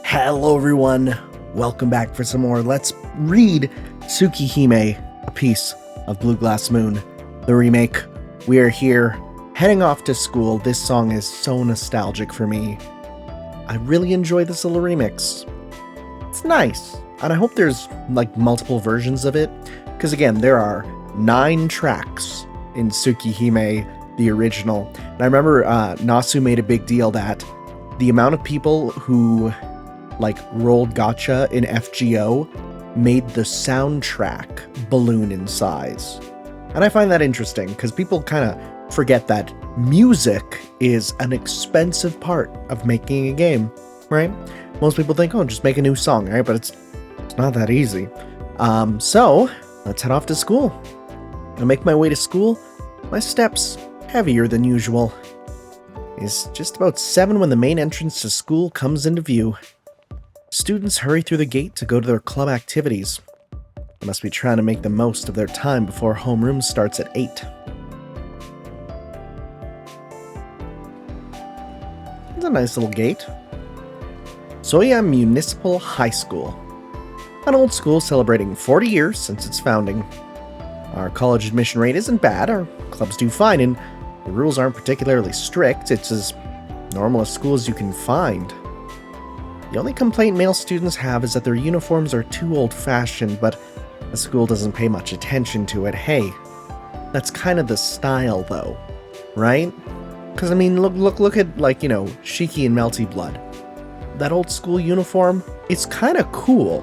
Hello everyone, welcome back for some more Let's Read Tsukihime, a piece of Blue Glass Moon, the remake. We are here, heading off to school. This song is so nostalgic for me. I really enjoy this little remix. It's nice, and I hope there's multiple versions of it, because again, there are 9 tracks in Tsukihime, the original. And I remember Nasu made a big deal that the amount of people who rolled gacha in FGO made the soundtrack balloon in size. And I find that interesting because people kind of forget that music is an expensive part of making a game, right? Most people think, oh, just make a new song, right? But it's not that easy. So let's head off to school. I make my way to school. My steps heavier than usual. It's just about 7 when the main entrance to school comes into view. Students hurry through the gate to go to their club activities. They must be trying to make the most of their time before homeroom starts at 8. It's a nice little gate. Soya Municipal High School. An old school celebrating 40 years since its founding. Our college admission rate isn't bad, our clubs do fine, and the rules aren't particularly strict. It's as normal a school as you can find. The only complaint male students have is that their uniforms are too old-fashioned, but the school doesn't pay much attention to it. Hey, that's kind of the style, though, right? Because, I mean, look at, Shiki and Melty Blood. That old school uniform, it's kind of cool.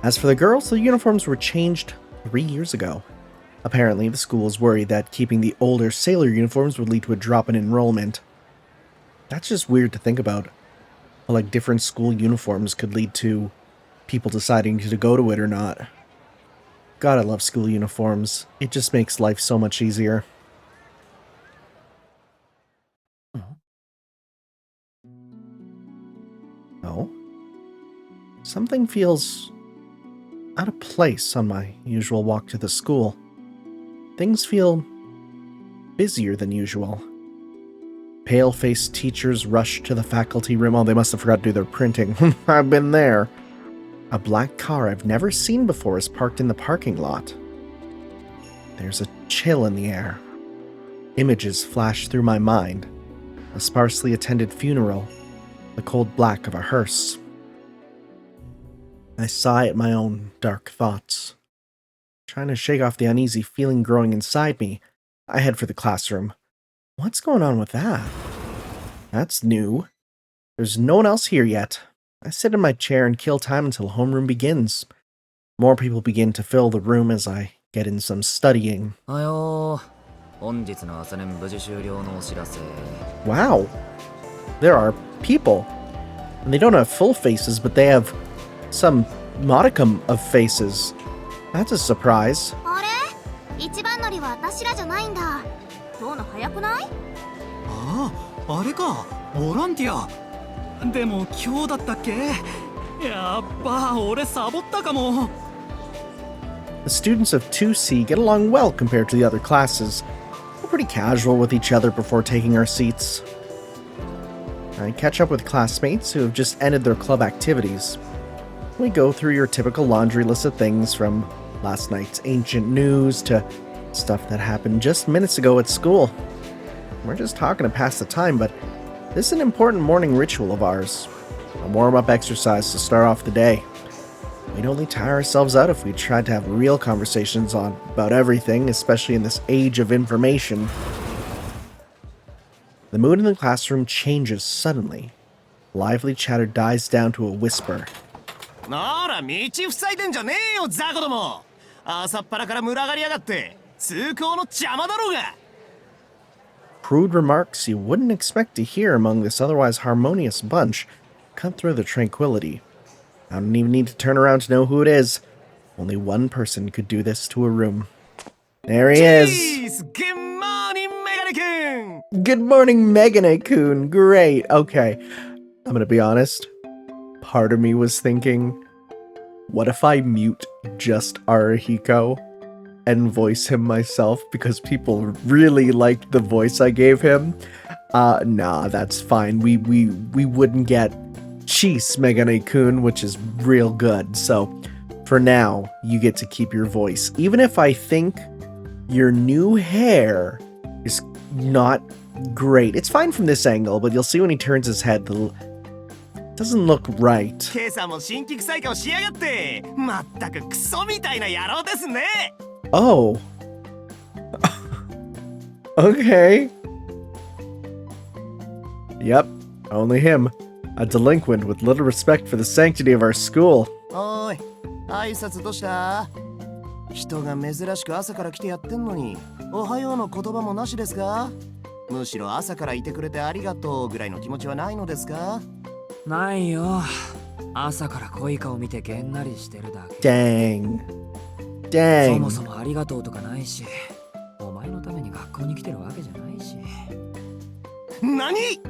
As for the girls, the uniforms were changed 3 years ago. Apparently, the school is worried that keeping the older sailor uniforms would lead to a drop in enrollment. That's just weird to think about. Different school uniforms could lead to people deciding to go to it or not. God, I love school uniforms. It just makes life so much easier. Oh? Something feels out of place on my usual walk to the school. Things feel busier than usual. Pale-faced teachers rush to the faculty room. Oh, they must have forgot to do their printing. I've been there. A black car I've never seen before is parked in the parking lot. There's a chill in the air. Images flash through my mind. A sparsely attended funeral. The cold black of a hearse. I sigh at my own dark thoughts. Trying to shake off the uneasy feeling growing inside me, I head for the classroom. What's going on with that? That's new. There's no one else here yet. I sit in my chair and kill time until homeroom begins. More people begin to fill the room as I get in some studying. Wow. There are people. And they don't have full faces, but they have some modicum of faces. That's a surprise. The students of 2C get along well compared to the other classes. We're pretty casual with each other before taking our seats. I catch up with classmates who have just ended their club activities. We go through your typical laundry list of things from last night's ancient news to stuff that happened just minutes ago at school. We're just talking to pass the time, but this is an important morning ritual of ours. A warm-up exercise to start off the day. We'd only tire ourselves out if we tried to have real conversations about everything, especially in this age of information. The mood in the classroom changes suddenly. Lively chatter dies down to a whisper. Crude remarks you wouldn't expect to hear among this otherwise harmonious bunch cut through the tranquility. I don't even need to turn around to know who it is. Only one person could do this to a room. There he is! Good morning, Megane-kun! Good morning, Megane-kun! Great, okay. I'm gonna be honest. Part of me was thinking, what if I mute just Arahiko and voice him myself because people really liked the voice I gave him? Nah, that's fine. We wouldn't get cheese, Megane-kun, which is real good. So for now, you get to keep your voice. Even if I think your new hair is not great. It's fine from this angle, but you'll see when he turns his head, it doesn't look right. Oh. Okay. Yep, only him. A delinquent with little respect for the sanctity of our school. おい、挨拶どうした？人が珍しく朝から来てやってんのに、おはようの言葉もなしですか？むしろ朝からいてくれてありがとうぐらいの気持ちはないのですか？ないよ。朝から濃い顔見てげんなりしてるだけ。Dang. そ Dang. もそもありがとうとかないし、お前のために学校に来てるわけじゃないし。何？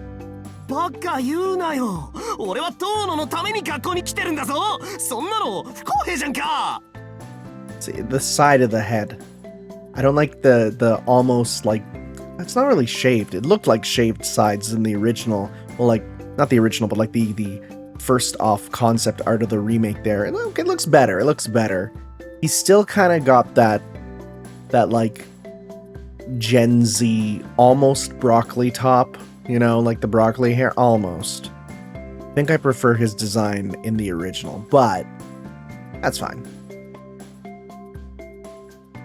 バカ言うなよ。俺は遠野のために学校に来てるんだぞ。そんなの不公平じゃんか。See, the side of the head. I don't like the almost like, it's not really shaved. It looked like shaved sides in the original. Well, like, not the original, but like the first off concept art of the remake there. It looks better. It looks better. He's still kind of got that like Gen Z almost broccoli top, you know, like the broccoli hair almost. I think I prefer his design in the original, but that's fine.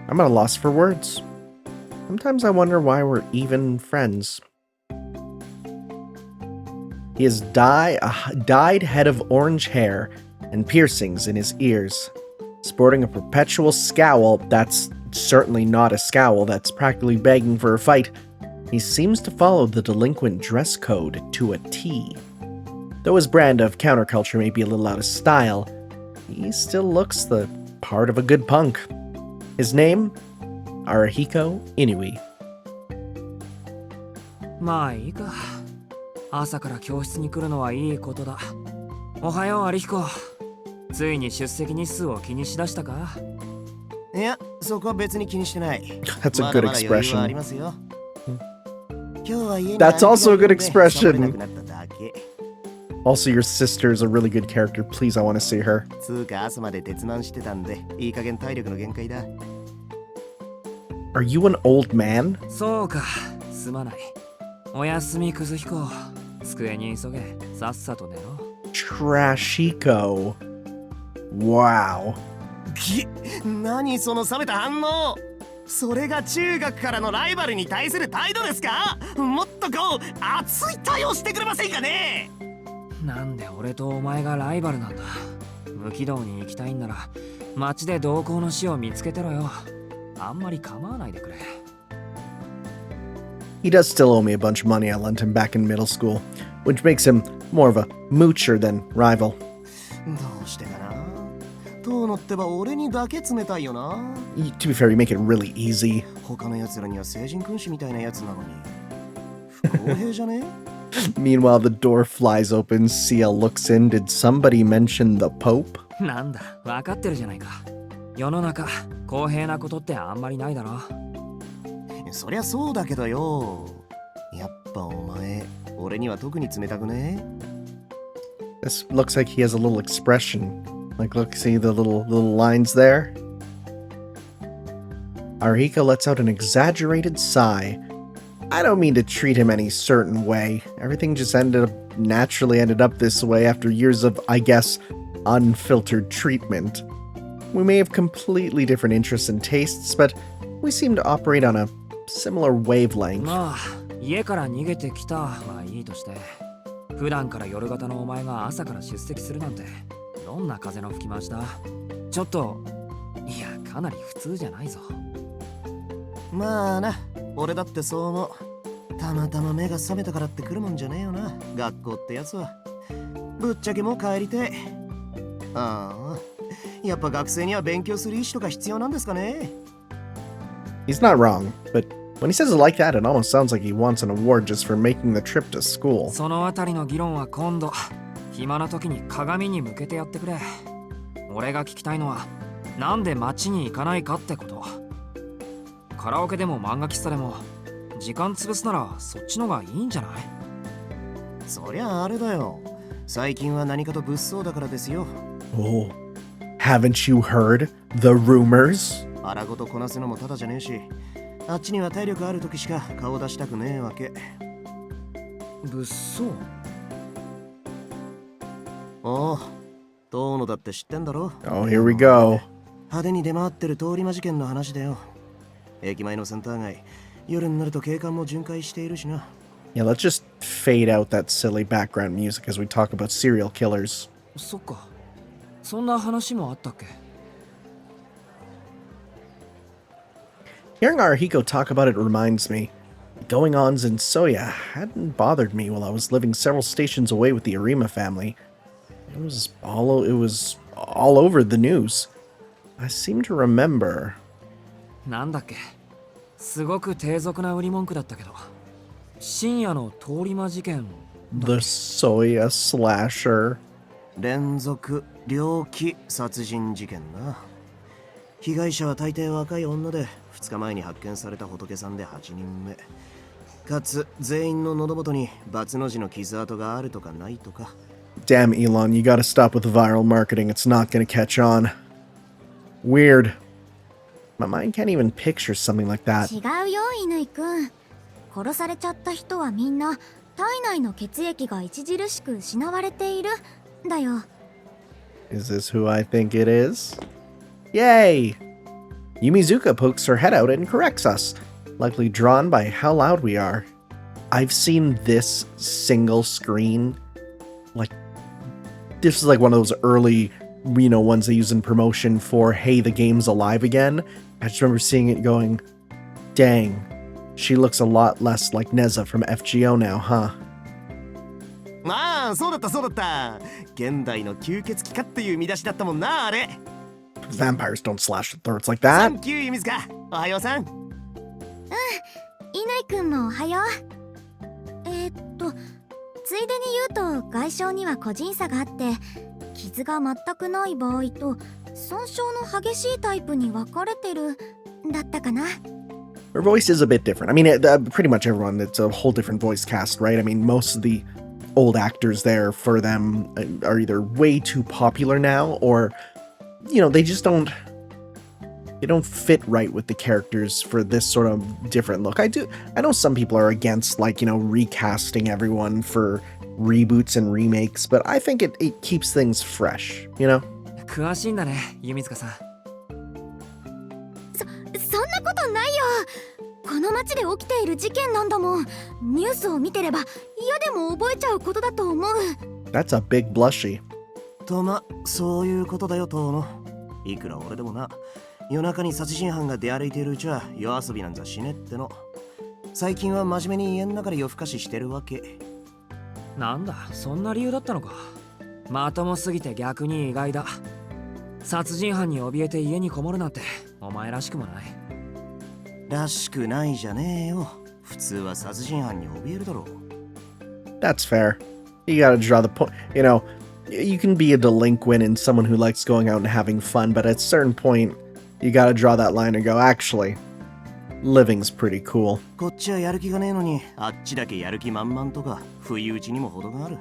I'm at a loss for words. Sometimes I wonder why we're even friends. He has a dyed head of orange hair and piercings in his ears. Sporting a perpetual scowl that's certainly not a scowl, that's practically begging for a fight, he seems to follow the delinquent dress code to a T. Though his brand of counterculture may be a little out of style, he still looks the part of a good punk. His name? Arahiko Inui. まあいいか。朝から教室に来るのはいいことだ。おはよう、アリヒコ。ついに出席日数を気にしだしたか？いや、そこは別に気にしてない。 That's a good expression. ありますよ。今日は家に That's also a good サボれな expression. くなっただけ。 Also, your sister is a really good character. Please, I want to see her. つうか朝まで鉄マンしてたんで、いい加減体力の限界だ。Are you an old man? そうか、すまない。おやすみ、クズヒコ。机に急げ、さっさと寝ろ。Trashiko. Wow. 何その冷めた反応。それが中学からのライバルに対する態度ですか？もっとこう熱い対応してくれませんかね？なんで俺とお前がライバルなんだ。無軌道に行きたいんなら街で同行の死を見つけてろよ。あんまり構わないでくれ。 He does still owe me a bunch of money I lent him back in middle school, which makes him more of a moocher than rival. どうしてかな。遠野ってば俺にだけ冷たいよな。To be fair, you make it really easy. 他の奴らには成人君子みたいなやつなのに。不公平じゃね？ Meanwhile, the door flies open. Ciel looks in. Did somebody mention the Pope? なんだ、わかってるじゃないか。世の中、公平なことってあんまりないだろ。そりゃそうだけどよ。やっぱお前、俺には特に冷たくね？ This looks like he has a little expression. Like, look, see the little lines there? Arihiko lets out an exaggerated sigh. I don't mean to treat him any certain way. Everything just naturally ended up this way after years of, I guess, unfiltered treatment. We may have completely different interests and tastes, but we seem to operate on a similar wavelength. まあ、家から逃げてきたはいいとして、普段から夜型のお前が朝から出席するなんて、どんな風の吹き回しだ？ちょっと、いや、かなり普通じゃないぞ。まあな、俺だってそう思う。たまたま目が覚めたからって来るもんじゃねえよな、学校ってやつは。ぶっちゃけもう帰りてえ。ああ、やっぱ学生には勉強する意思とか必要なんですかね？ He's not wrong, but when he says it like that, it almost sounds like he wants an award just for making the trip to school. そのあたりの議論は今度、暇な時に鏡に向けてやってくれ。俺が聞きたいのは、なんで街に行かないかってこと。カラオケでも漫画喫茶でも、時間潰すならそっちのがいいんじゃない？そりゃあれだよ。最近は何かと物騒だからですよ。 Oh, haven't you heard the rumors? 荒ごとこなすのもただじゃねえし、あっちには体力ある時しか顔出したくねえわけ。物騒。おお、遠野だって知ってんだろ。 Oh, here we go. 派手に出回ってる通り魔事件の話だよ。駅前のセンター街、夜になると警官も巡回しているしな。 Yeah, let's just fade out that silly background music as we talk about serial killers. そっか。そんな話もあったっけ？ Hearing Arahiko talk about it reminds me, going-ons in Soya hadn't bothered me while I was living several stations away with the Arima family. It was all over the news. I seem to remember. なんだっけ？すごく低俗な売り文句だったけど。深夜の通り魔事件。 The Soya slasher. 連続猟奇殺人事件な。被害者は大抵若い女で、2日前に発見された仏さんで8人目。かつ全員の喉元にバツの字の傷跡があるとかないとか。 Damn, Elon, you gotta stop with the viral marketing. It's not gonna catch on. Weird. My mind can't even picture something like that. 違うよ、乾くん。殺されちゃった人はみんな体内の血液が著しく失われているだよ。 Is this who I think it is? Yay! Yumizuka pokes her head out and corrects us, likely drawn by how loud we are. I've seen this single screen. This is like one of those early, ones they use in promotion for, hey, the game's alive again. I just remember seeing it going, dang, she looks a lot less like Neza from FGO now, huh? ああ、そうだったそうだった。現代の吸血鬼かっていう見出しだったもんな、あれ。 Vampires don't slash their throats like サ that. ンキュー、ユミズカ。おはようさん。乾くんもおはよう。ついでに言うと外傷には個人差があって、傷が全くない場合と損傷の激しいタイプに分かれてるだったかな。 Her voice is a bit different. I mean, pretty much everyone, it's a whole different voice cast, right? I mean, most of the old actors there for them are either way too popular now or, they just don't fit right with the characters for this sort of different look. I know some people are against, recasting everyone for reboots and remakes, but I think it keeps things fresh, 詳しいんだね、弓塚さん。そんなことないよ。この街で起きている事件なんだもん。ニュースを見てれば嫌でも覚えちゃうことだと思う。 That's a big blushy. とそういうことだよ、遠野。いくら俺でもな、夜中に殺人犯が出歩いているうちは夜遊びなんざしねっての。最近は真面目に家の中で夜更かししてるわけ。なんだ、そんな理由だったのか。まともすぎて逆に意外だ。殺人犯に怯えて家にこもるなんてお前らしくもない。らしくないじゃねえよ。普通は殺人犯に怯えるだろう。 That's fair. You gotta draw the point. You can be a delinquent and someone who likes going out and having fun, but at a certain point, you gotta draw that line and go, actually, living's pretty cool. こっちはやる気がねえのに、あっちだけやる気満々とか、不意打ちにも程がある。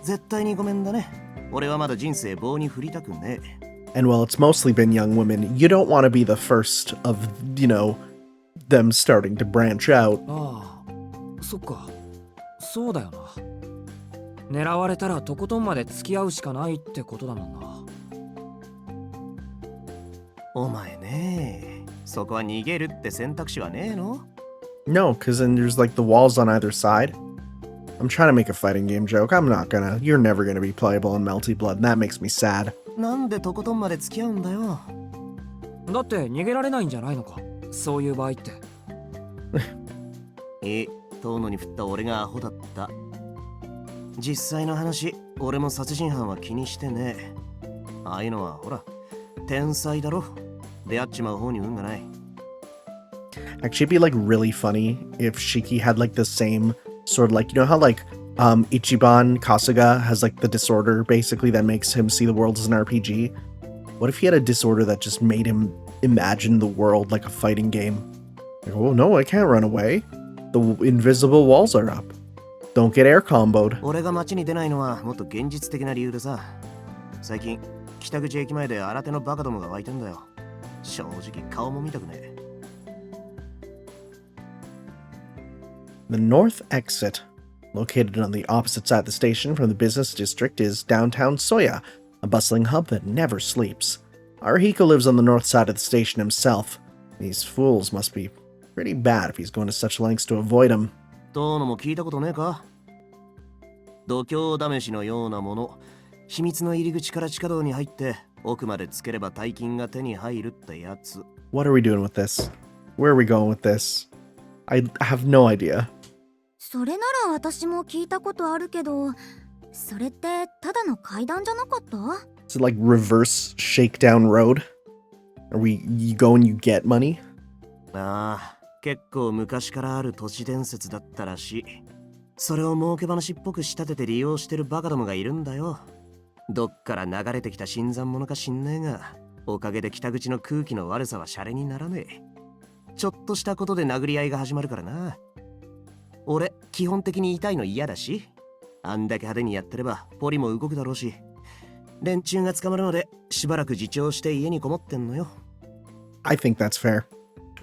絶対にごめんだね。俺はまだ人生棒に振りたくねえ。 And while it's mostly been young women, you don't want to be the first of, them starting to branch out. ああ、そっか。そうだよな。狙われたらとことんまで付き合うしかないってことだもんな。お前ね、そこは逃げるって選択肢はねえの？ No, because then there's the walls on either side. I'm trying to make a fighting game joke. You're never gonna be playable in Melty Blood, and that makes me sad. なんでとことんまで付き合うんだよ。だって逃げられないんじゃないのか、そういう場合って。遠野に振った俺がアホだった。実際の話、俺も殺人犯は気にしてねえ。ああいうのはほら、天才だろ。出会っちまう方に運がない。 Actually, it'd be really funny if Shiki had the same sort of how Ichiban Kasuga has the disorder basically that makes him see the world as an RPG. What if he had a disorder that just made him imagine the world like a fighting game? Oh no, I can't run away. The invisible walls are up. Don't get air comboed. 俺が街に出ないのはもっと現実的な理由でさ。最近、北口駅前で新手のバカどもが湧いてんだよ。正直顔も見たくねえ。The north exit, located on the opposite side of the station from the business district, is downtown Soya, a bustling hub that never sleeps. Arihiko lives on the north side of the station himself. These fools must be pretty bad if he's going to such lengths to avoid him. トーノも聞いたことねえか？度胸試しのようなもの。秘密の入り口から地下道に入って奥までつければ大金が手に入るってやつ。What are we doing with this? Where are we going with this? I have no idea. それなら私も聞いたことあるけど、それってただの階段じゃなかった？ Is it like reverse shakedown road? You go and you get money? ああ、結構昔からある都市伝説だったらしい。それを儲け話っぽく仕立てて利用してるバカどもがいるんだよ。どっから流れてきた新参者か知んねえが、おかげで北口の空気の悪さはシャレにならねえ。ちょっとしたことで殴り合いが始まるからな。俺、基本的に痛いの嫌だし、あんだけ派手にやってればポリも動くだろうし、連中が捕まるのでしばらく自重して家にこもってんのよ。I think that's fair.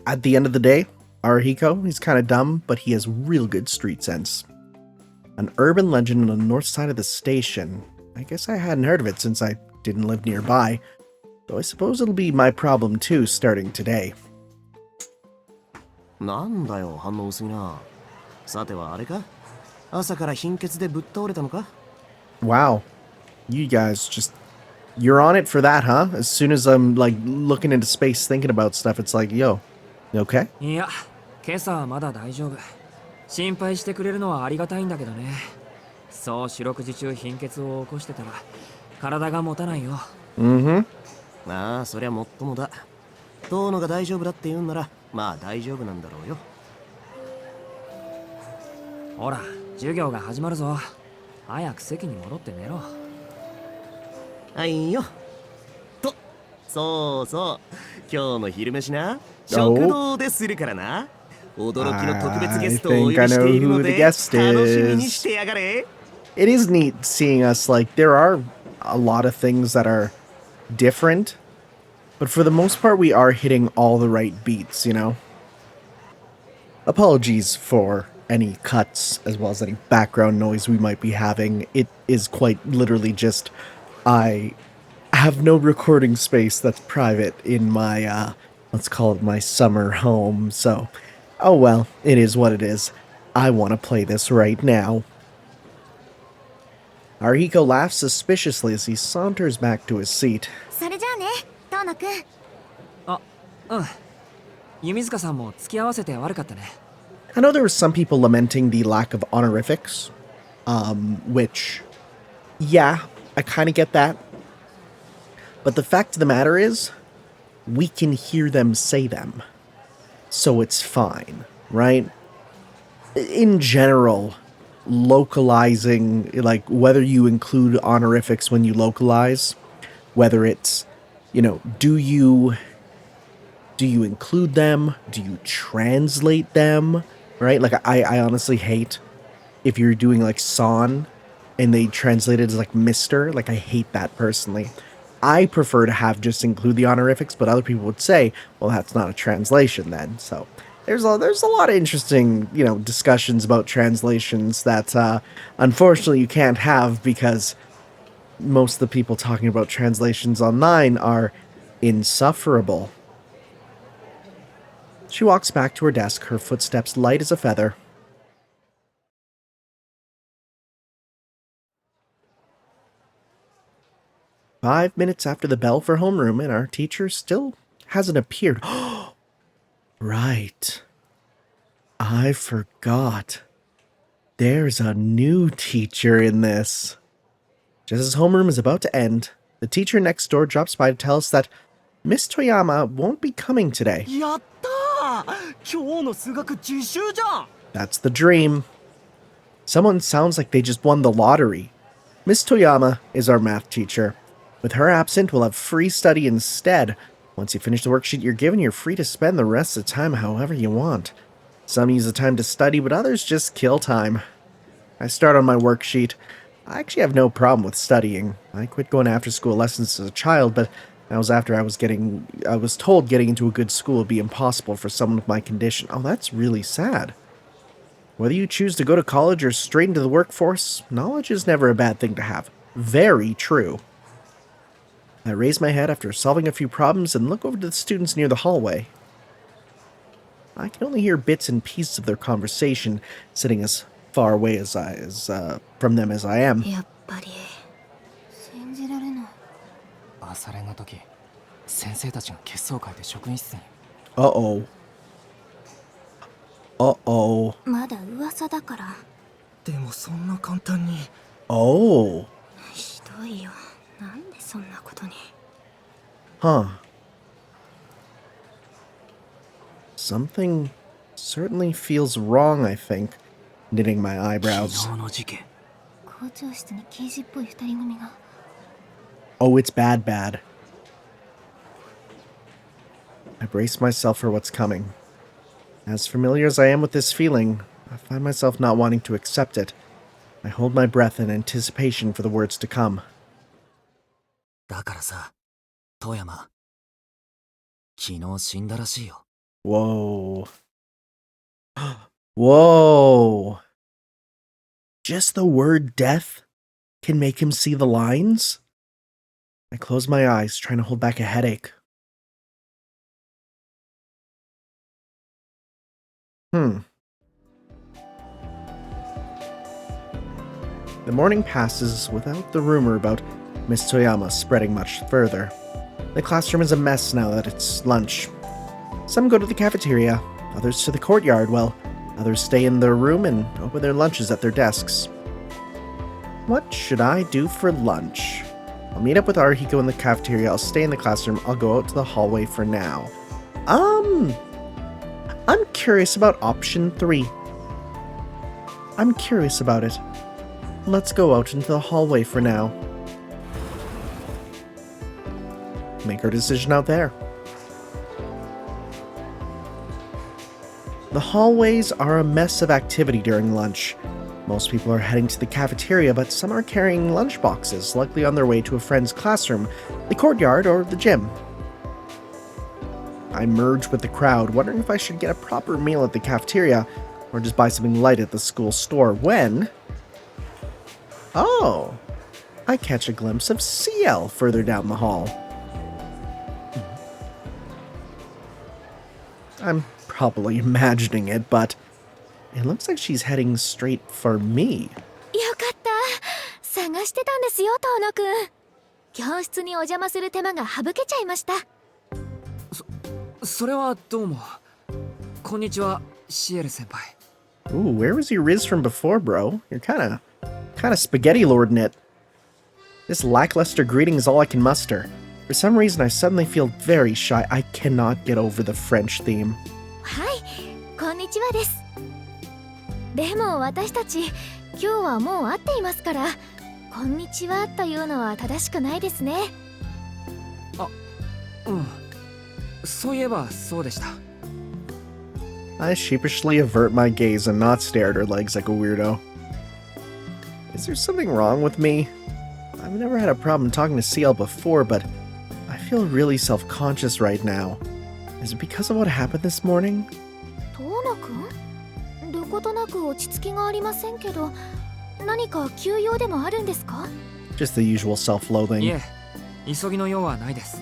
At the end of the day, Arihiko, he's kind of dumb, but he has real good street sense. An urban legend on the north side of the station. I guess I hadn't heard of it since I didn't live nearby, though I suppose it'll be my problem too starting today. なんだよ、反応薄いな。さてはあれか？朝から貧血でぶっ倒れたのか？ Wow. You guys just... You're on it for that, huh? As soon as I'm, like, looking into space thinking about stuff, it's like, yo, you okay? いや、今朝はまだ大丈夫。心配してくれるのはありがたいんだけどね。そう四六時中貧血を起こしてたら体が持たないよ。Mm-hmm. ああ、そりゃもっともだ。トーノが大丈夫だって言うんなら、まあ大丈夫なんだろうよ。ほら、授業が始まるぞ。早く席に戻って寝ろ。はいよ。と、そうそう。今日の昼飯な、食堂でするからな。驚きの特別ゲストをお呼びしているので、楽しみにしてやがれ。It is neat seeing us, like, there are a lot of things that are different, but for the most part, we are hitting all the right beats, you know? Apologies for any cuts, as well as any background noise we might be having. It is quite literally just, I have no recording space that's private in my, let's call it my summer home, so, oh well, it is what it is. I want to play this right now. Arihiko laughs suspiciously as he saunters back to his seat. それじゃあね、トーノくん。あ、うん。弓塚さんも付き合わせて悪かったね。I know there were some people lamenting the lack of honorifics, which, yeah, I kind of get that. But the fact of the matter is, we can hear them say them. So it's fine, right? In general, localizing, like, whether you include honorifics when you localize, whether it's, you know, do you include them? Do you translate them? Right? Like, I honestly hate if you're doing, like, son and they translate it as, like, Mr. Like, I hate that personally. I prefer to have just include the honorifics, but other people would say, well, that's not a translation then. So there's a lot of interesting, you know, discussions about translations that, unfortunately, you can't have because most of the people talking about translations online are insufferable. She walks back to her desk, her footsteps light as a feather. "5 minutes after the bell for homeroom, and our teacher still hasn't appeared." Right. I forgot. There's a new teacher in this. Just as homeroom is about to end, the teacher next door drops by to tell us that Miss Toyama won't be coming today. やったー！今日の数学自習じゃん！ That's the dream. Someone sounds like they just won the lottery. Miss Toyama is our math teacher. With her absent, we'll have free study instead. Once you finish the worksheet you're given, you're free to spend the rest of the time however you want. Some use the time to study, but others just kill time. I start on my worksheet. I actually have no problem with studying. I quit going to after-school lessons as a child, but that was after I was told getting into a good school would be impossible for someone with my condition. Oh, that's really sad. Whether you choose to go to college or straight into the workforce, knowledge is never a bad thing to have. Very true. I raise my head after solving a few problems and look over to the students near the hallway. I can only hear bits and pieces of their conversation, sitting as far away from them as I am. やっぱり信じられない。朝練の時、先生たちが血相を変えて職員室に。Uh-oh. Uh-oh. まだ噂だから。でもそんな簡単に。Oh. ひどいよ。なんでそんなことに。Huh. Something certainly feels wrong, I think. Knitting my eyebrows. 昨日の事件。校長室に刑事っぽい二人組が。Oh, it's bad. I brace myself for what's coming. As familiar as I am with this feeling, I find myself not wanting to accept it. I hold my breath in anticipation for the words to come. だからさ、富山。昨日死んだらしいよ。Whoa. Whoa. Just the word death can make him see the lines? I close my eyes, trying to hold back a headache. The morning passes without the rumor about Miss Toyama spreading much further. The classroom is a mess now that it's lunch. Some go to the cafeteria, others to the courtyard, while others stay in their room and open their lunches at their desks. What should I do for lunch? I'll meet up with Arihiko in the cafeteria, I'll stay in the classroom, I'll go out to the hallway for now. I'm curious about option 3. I'm curious about it. Let's go out into the hallway for now. Make our decision out there. The hallways are a mess of activity during lunch. Most people are heading to the cafeteria, but some are carrying lunch boxes, likely on their way to a friend's classroom, the courtyard, or the gym. I merge with the crowd, wondering if I should get a proper meal at the cafeteria, or just buy something light at the school store, when... Oh! I catch a glimpse of Ciel further down the hall. I'm probably imagining it, but it looks like she's heading straight for me. よかった。探してたんですよ、遠野くん。教室にお邪魔する手間が省けちゃいました。それはどうも。こんにちは、シエル先輩。 Ooh, where was your Riz from before, bro? You're kinda spaghetti lording it. This lackluster greeting is all I can muster. For some reason, I suddenly feel very shy. I cannot get over the French theme. はい、こんにちはです。でも私たち、今日はもう会っていますから、こんにちはというのは正しくないですね。うん。そういえばそうでした。I sheepishly avert my gaze and not stare at her legs like a weirdo. Is there something wrong with me? I've never had a problem talking to Ciel before, but I feel really self-conscious right now. Is it because of what happened this morning? 遠野くん？どことなく落ち着きがありませんけど、何か急用でもあるんですか？ Just the usual self-loathing. いえ、急ぎの用はないです。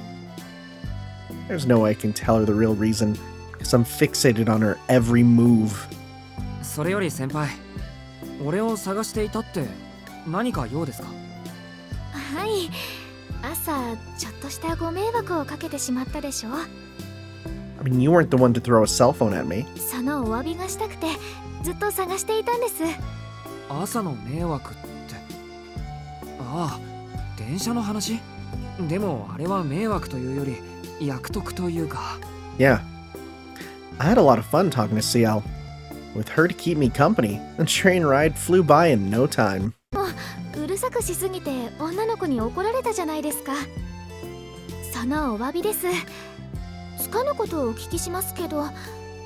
There's no way I can tell her the real reason, because I'm fixated on her every move. それより先輩、俺を探していたって何か用ですか？はい、朝ちょっとしたご迷惑をかけてしまったでしょ。I mean, you weren't the one to throw a cell phone at me. そのお詫びがしたくてずっと探していたんです。朝の迷惑って。ああ、電車の話？でもあれは迷惑というより役得というか。Yeah. I had a lot of fun talking to Ciel. With her to keep me company, the train ride flew by in no time. うるさくしすぎて女の子に怒られたじゃないですか。そのお詫びです。つかぬことをお聞きしますけど、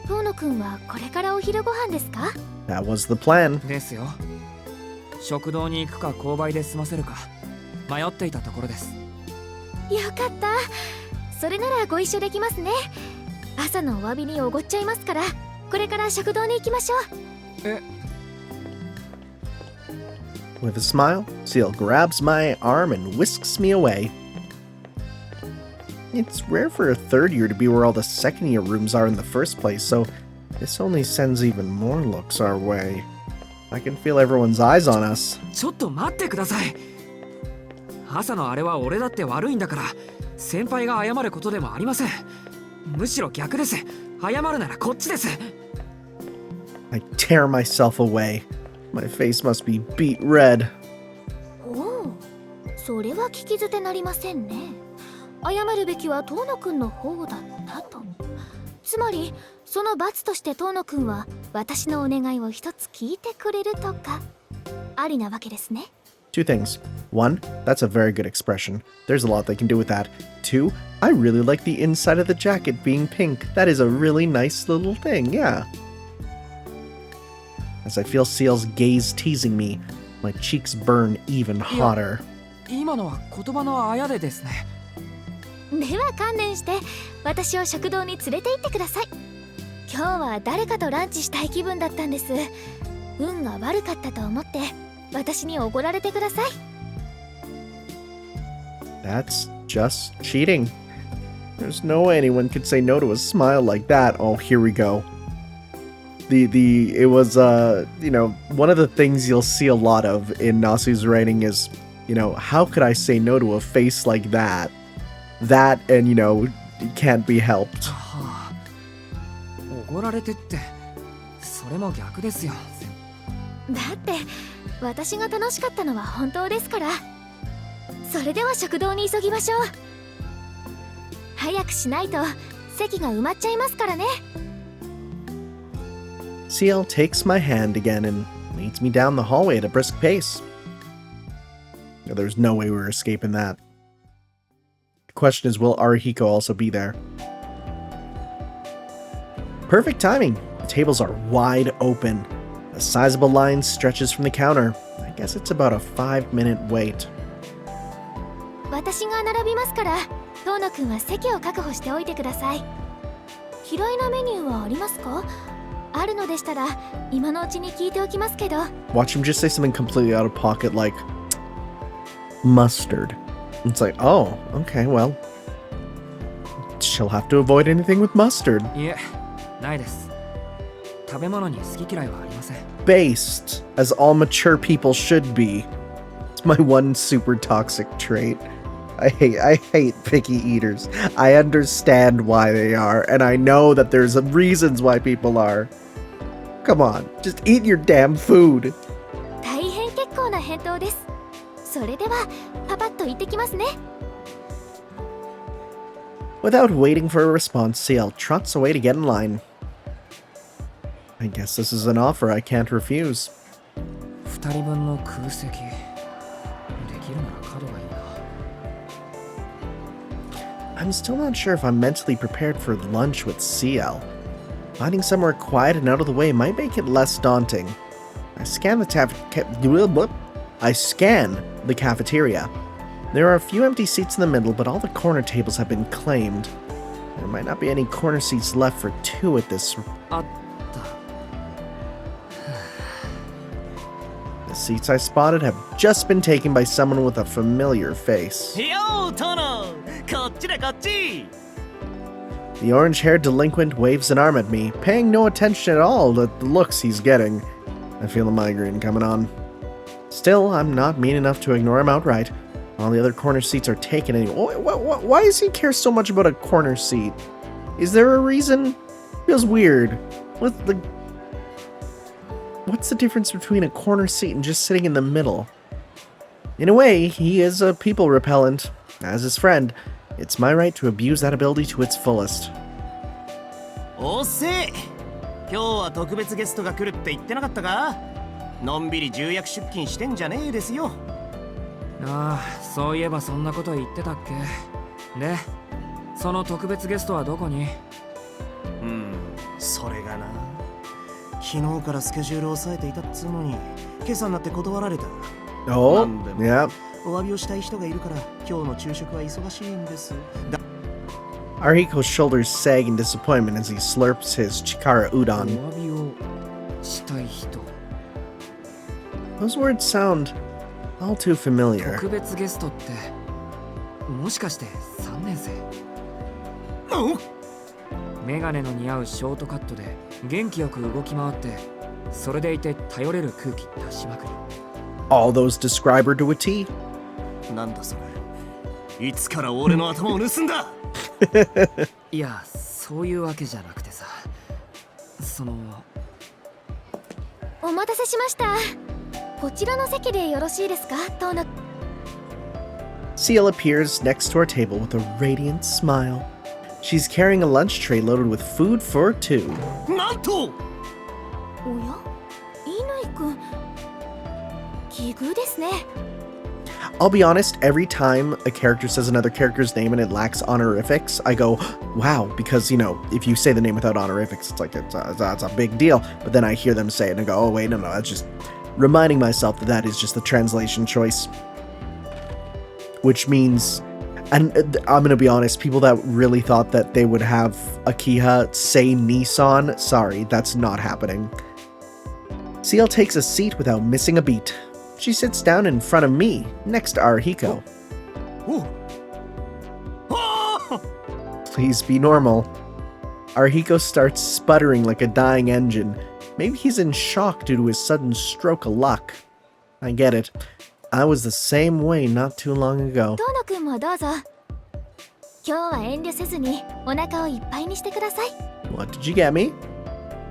遠野くんはこれからお昼ご飯ですか？ That was the plan. ですよ。食堂に行くか購買で済ませるか迷っていたところです。よかった。それならご一緒できますね。朝のお詫びにおごっちゃいますから、これから食堂に行きましょう。え、 With a smile, Ciel grabs my arm and whisks me away. It's rare for a third year to be where all the second year rooms are in the first place, so this only sends even more looks our way. I can feel everyone's eyes on us. ちょっと待ってください。朝のあれは俺だって悪いんだから、先輩が謝ることでもありません。むしろ逆です。謝るならこっちです。I tear myself away. My face must be beet red. おお、それは聞き捨てなりませんね。謝るべきは遠野くんの方だったと。つまりその罰として遠野くんは私のお願いを一つ聞いてくれるとかありなわけですね。Two things. One, that's a very good expression. There's a lot they can do with that. Two, I really like the inside of the jacket being pink. That is a really nice little thing, yeah. As I feel Ciel's gaze teasing me, my cheeks burn even hotter. 今のは言葉のあやでですね。では観念して私を食堂に連れて行ってください。今日は誰かとランチしたい気分だったんです。運が悪かったと思って私におごられてください。That's just cheating. There's no way anyone could say no to a smile like that. Oh, here we go. It was one of the things you'll see a lot of in Nasu's writing is, how could I say no to a face like that? That and, it can't be helped. はあ、おごられてってそれも逆ですよ。だって私が楽しかったのは本当ですから。それでは食堂に急ぎましょう。早くしないと席が埋まっちゃいますからね。Ciel takes my hand again and leads me down the hallway at a brisk pace. There's no way we're escaping that. The question is, will Arihiko also be there? Perfect timing. The tables are wide open. A sizable line stretches from the counter. I guess it's about a 5-minute wait. 私が並びますから、遠野くんは席を確保しておいてください。嫌いなメニューはありますか？あるのでしたら今のうちに聞いておきますけど。Watch him just say something completely out of pocket like mustard. It's like, oh, okay, well, she'll have to avoid anything with mustard. いえ、ないです。食べ物に好き嫌いはありません。Based, as all mature people should be. It's my one super toxic trait. I hate picky eaters. I understand why they are, and I know that there's reasons why people are. Come on, just eat your damn food. 大変結構な返答です。それではパパッと行ってきますね。Without waiting for a response, Ciel trots away to get in line. I guess this is an offer I can't refuse. 2人分の空席できるなら角がいいな。I'm still not sure if I'm mentally prepared for lunch with Ciel. Finding somewhere quiet and out of the way might make it less daunting. I scan the cafeteria. There are a few empty seats in the middle, but all the corner tables have been claimed. There might not be any corner seats left for two at this. あった。The seats I spotted have just been taken by someone with a familiar face. Yo, Tohno! こっちだこっち! The orange-haired delinquent waves an arm at me, paying no attention at all to the looks he's getting. I feel a migraine coming on. Still, I'm not mean enough to ignore him outright. All the other corner seats are taken anyway. Why does he care so much about a corner seat? Is there a reason? Feels weird. What's the difference between a corner seat and just sitting in the middle? In a way, he is a people repellent. As his friend, it's my right to abuse that ability to its fullest. おっせえ、今日は特別ゲストが来るって言ってなかったか？のんびり重役出勤してんじゃねえですよ。ああ、そういえばそんなこと言ってたっけ。で、その特別ゲストはどこに？それがな、昨日からスケジュールを抑えていたっつうのに今朝になって断られた。 Oh, Random. yeah. お詫びをしたい人がいるから今日の昼食は忙しいんです。 Arihiko's shoulders sag in disappointment as he slurps his chikara お udon. 詫びをしたい人 Those words sound all too familiar. 特別ゲストってもしかして3年生メガネの似合うショートカットで元気よく動き回ってそれでいて頼れる空気出しまくり All those describe her to a T. なんだそれ。いつから俺の頭を盗んだ。いやそういうわけじゃなくてさそのお待たせしました。こちらの席でよろしいですか、トーノ。 Ciel appears next to our table with a radiant smile. She's carrying a lunch tray loaded with food for two. なんと。おや、乾くん、奇遇ですね。 I'll be honest, every time a character says another character's name and it lacks honorifics, I go, wow, because, you know, if you say the name without honorifics, it's like, it's a big deal. But then I hear them say it and I go, oh, wait, no, that's just reminding myself that that is just the translation choice. Which means, and I'm gonna be honest, people that really thought that they would have Akiha say Nissan, sorry, that's not happening. Ciel takes a seat without missing a beat. She sits down in front of me, next to Arihiko. お。ああ。 Please be normal. Arihiko starts sputtering like a dying engine. Maybe he's in shock due to his sudden stroke of luck. I get it. I was the same way not too long ago. トーノくんもどうぞ。今日は遠慮せずにお腹をいっぱいにしてください。 What did you get me?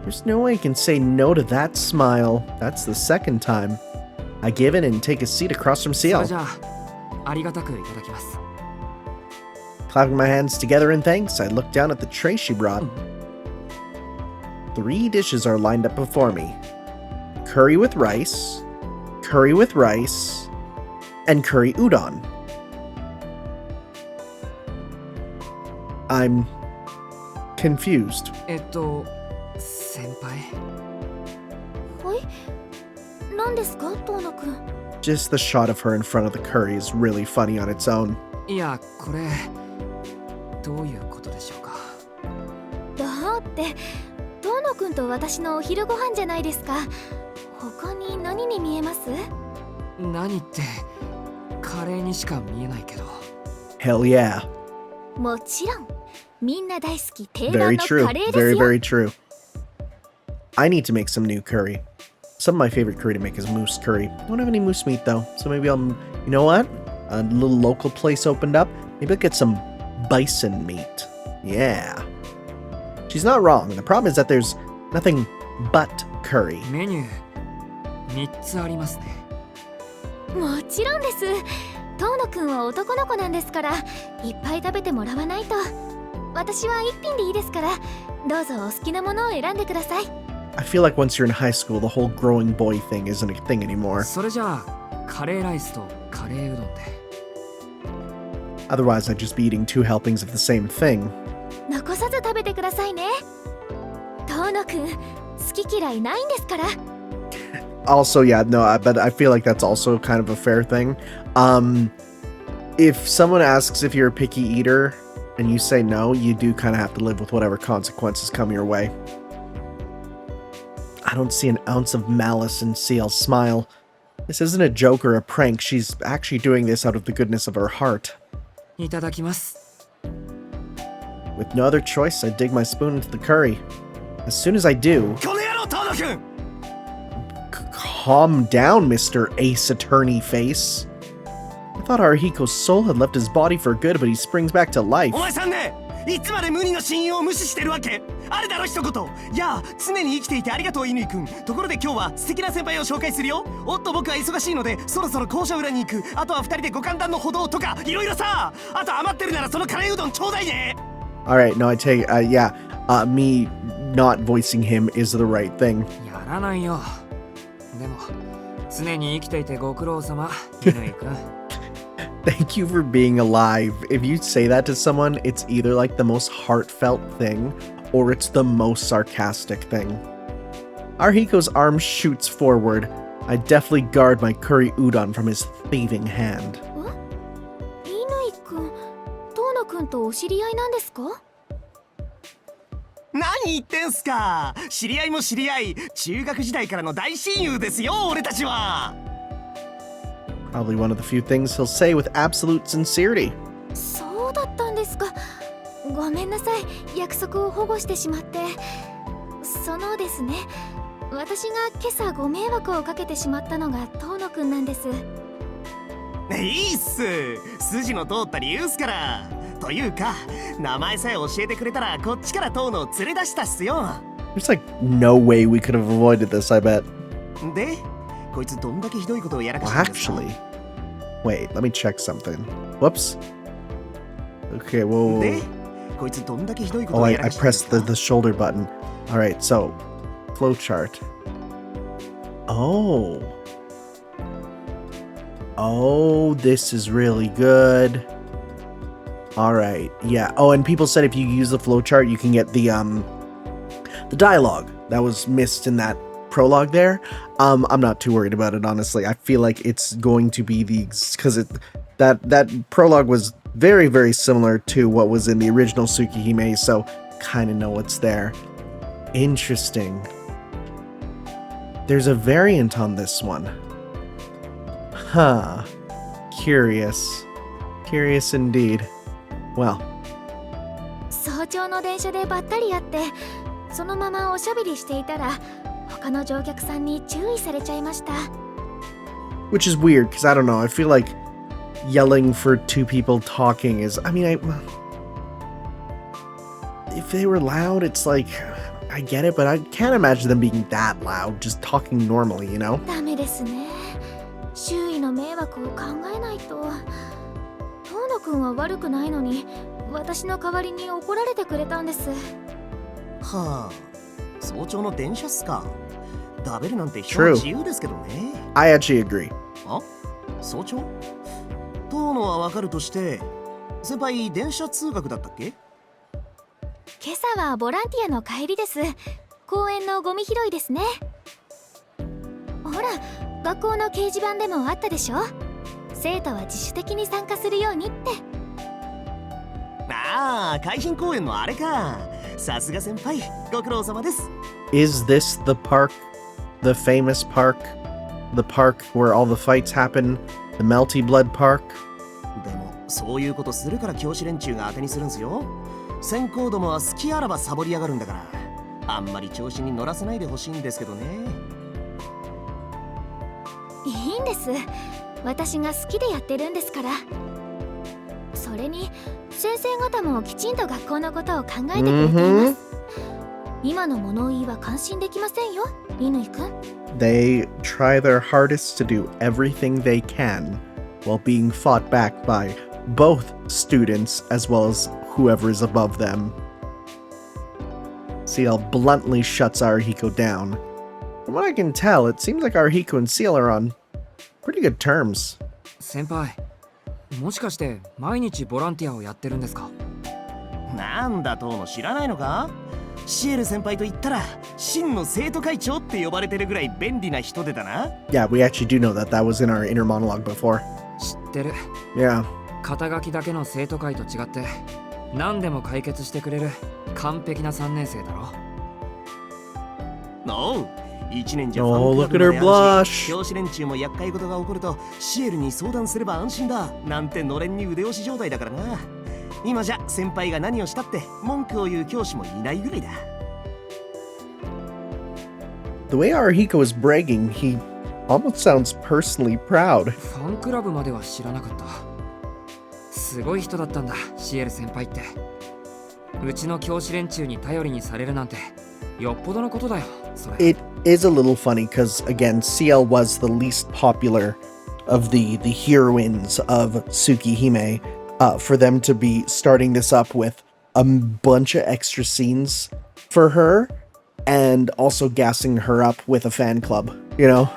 There's no way you can say no to that smile. That's the second time. I give in and take a seat across from それ Ciel. じゃあありがたくいただきます Clapping my hands together in thanks, I look down at the tray she brought. 3 dishes are lined up before me. Curry with rice, and curry udon. I'm confused. 先輩はい、何ですか、トーノくん。 Just the shot of her in front of the curry is really funny on its own. いやこれどういうことでしょうかだってトーノくんと私のお昼ご飯じゃないですか。他に何に見えます？何ってカレーにしか見えないけど Hell yeah. もちろんみんな大好き定番 Very の true. カレーです Very, よ。 very true. I need to make some new curry. Some of my favorite curry to make is moose curry. I don't have any moose meat though, so maybe I'll, you know what? A little local place opened up. Maybe I'll get some bison meat. Yeah. She's not wrong. The problem is that there's nothing but curry. メニュー3つありますねもちろんです。トーノくんは男の子なんですからいっぱい食べてもらわないと。私は一品でいいですからどうぞお好きなものを選んでください。 I feel like once you're in high school, the whole growing boy thing isn't a thing anymore. それじゃあカレーライスとカレーうどんで Otherwise, I'd just be eating 2 helpings of the same thing. 残さず食べてくださいね。トーノくん好き嫌いないんですから。 Also, yeah, no, but I feel like that's also kind of a fair thing. If someone asks if you're a picky eater and you say no, you do kind of have to live with whatever consequences come your way. I don't see an ounce of malice in Ciel's smile. This isn't a joke or a prank. She's actually doing this out of the goodness of her heart. いただきます With no other choice, I dig my spoon into the curry. As soon as I do, この野郎トーノくん。 calm down, Mr. Ace Attorney Face. I thought Arihiko's soul had left his body for good, but he springs back to life. お前さんね、いつまで無二の親友を無視してるわけ？あれだろ一言。いや、常に生きていてありがとう乾くん。ところで今日は素敵な先輩を紹介するよ。おっと僕は忙しいのでそろそろ校舎裏に行く。あとは二人でご歓談の歩道とかいろいろさ。あと余ってるならそのカレーうどんちょうだいね。 Alright, no, I take, yeah, me not voicing him is the right thing. やらないよでも常に生きていてご苦労様乾くん Thank you for being alive. If you say that to someone, it's either like the most heartfelt thing or it's the most sarcastic thing. Arihiko's arm shoots forward. I definitely guard my curry udon from his thieving hand. 乾くん、遠野くんとお知り合いなんですか？何言ってんすか。知り合いも知り合い、中学時代からの大親友ですよ、俺たちは。Probably one of the few things he'll say with absolute sincerity. そうだったんですか。ごめんなさい、約束を保護してしまって。そのですね、私が今朝ご迷惑をかけてしまったのが遠野くんなんです。いいっす。筋の通った理由っすから。というか、名前さえ教えてくれたらこっちから遠野を連れ出したっすよ。There's like no way we could have avoided this, I bet. で、こいつどんだけひどいことをやらか Well, したんですか？ actually, wait, let me check something. Whoops. Okay, whoa. で、こいつどんだけひどいこと Oh, を I やらかしたんです pressed か？ the shoulder button. All right, so flowchart. Oh. Oh, this is really good. All right, yeah. Oh, and people said if you use the flowchart, you can get the dialogue that was missed in that prologue there. I'm not too worried about it, honestly. I feel like it's going to be because that prologue was very, very similar to what was in the original Tsukihime, so kind of know what's there. Interesting. There's a variant on this one. Huh. Curious. Curious indeed. Well. 早朝の電車でばったり会って、そのままおしゃべりしていたら、他の乗客さんに注意されちゃいました。Which is weird, because I don't know, I feel like yelling for two people talking is, I mean, if they were loud, it's like, I get it, but I can't imagine them being that loud, just talking normally, you know? ダメですね。周囲の迷惑を考えないと。遠野くんは悪くないのに、私の代わりに怒られてくれたんです。はあ、早朝の電車っすか。食べるなんて人の自由ですけどね。I actually agree. あ、早朝？遠野はわかるとして、先輩電車通学だったっけ？今朝はボランティアの帰りです。公園のゴミ拾いですね。ほら、学校の掲示板でもあったでしょ。生徒は自主的に参加するようにって。ああ、海浜公園のあれか。さすが先輩、ご苦労様です。Is this the park? The famous park? The park where all the fights happen? The Melty Blood Park? でも、そういうことするから教師連中が当てにするんすよ。先行どもは好きあらばサボりやがるんだから、あんまり調子に乗らせないでほしいんですけどね。いいんです。私が好きでやってるんですから。それに先生方もきちんと学校のことを考えてくれています。今の物言いは感心できませんよ、乾くん。They try their hardest to do everything they can while being fought back by both students as well as whoever is above them. Ciel bluntly shuts Arihiko down. From what I can tell, it seems like Arihiko and Ciel are on pretty good terms. 先輩、もしかして毎日ボランティアをやってるんですか？なんだ遠野、知らないのか？シエル先輩と言ったら真の生徒会長って呼ばれてるぐらい便利な人でだな。Yeah, we actually do know that that was in our inner monologue before. 知ってる。 Yeah. 肩書きだけの生徒会と違って何でも解決してくれる完璧な3年生だろ。おう、1年じゃ Oh, ファン look ク at ラ her ブまであるし、 blush. 教師連中も厄介事が起こるとシエルに相談すれば安心だなんてのれんに腕押し状態だからな。今じゃ先輩が何をしたって文句を言う教師もいないぐらいだ。The way Arihiko is bragging, he almost sounds personally proud. ファンクラブまでは知らなかった。すごい人だったんだ、シエル先輩って。うちの教師連中に頼りにされるなんてよっぽどのことだよ、それ。 It is a little funny because, again, Ciel was the least popular of the heroines of Tsukihime. For them to be starting this up with a bunch of extra scenes for her and also gassing her up with a fan club, you know?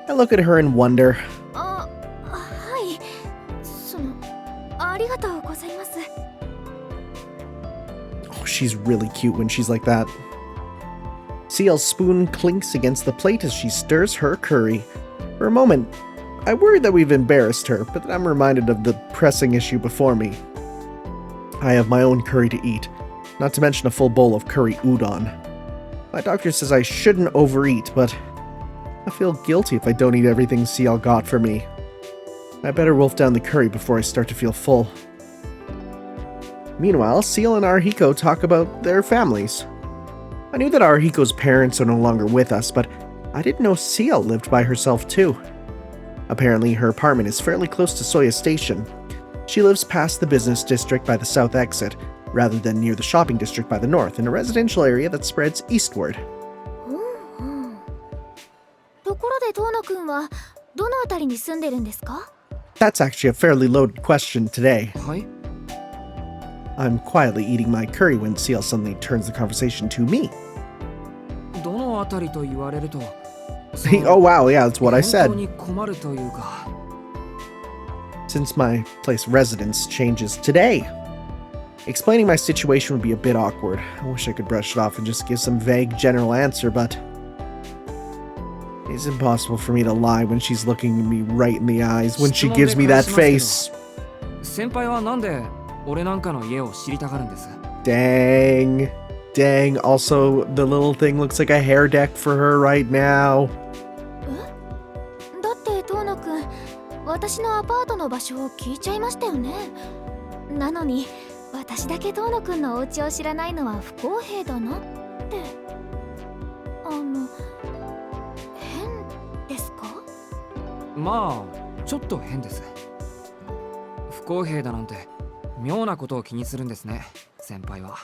I look at her and wonder. あ、はい。ありがとうございます。Oh, she's really cute when she's like that. Ciel's spoon clinks against the plate as she stirs her curry. For a moment, I worry that we've embarrassed her, but then I'm reminded of the pressing issue before me. I have my own curry to eat, not to mention a full bowl of curry udon. My doctor says I shouldn't overeat, but I feel guilty if I don't eat everything Ciel got for me. I better wolf down the curry before I start to feel full. Meanwhile, Ciel and Arihiko talk about their families. I knew that Arihiko's parents are no longer with us, but I didn't know Ciel lived by herself too. Apparently, her apartment is fairly close to Soya Station. She lives past the business district by the south exit, rather than near the shopping district by the north, in a residential area that spreads eastward. ところでトーノくんはどのあたりに住んでるんですか? That's actually a fairly loaded question today. はい I'm quietly eating my curry when Ciel suddenly turns the conversation to me. どのあたりと言われると Oh wow, yeah, that's what I 本 said. 当に困るというか Since my place residence changes today. Explaining my situation would be a bit awkward. I wish I could brush it off and just give some vague general answer, but it's impossible for me to lie when she's looking me right in the eyes, when she gives me that face. 先輩はなんで俺なんかの家を知りたがるんです Dang. Dang. Also, the little thing looks like a hair deck for her right now. だってトーノくん、私のアパートの場所を聞いちゃいましたよね。なのに私だけトーノくんのお家を知らないのは不公平だなって。変ですか？まあちょっと変です不公平だなんて妙なことを気にするんですね先輩は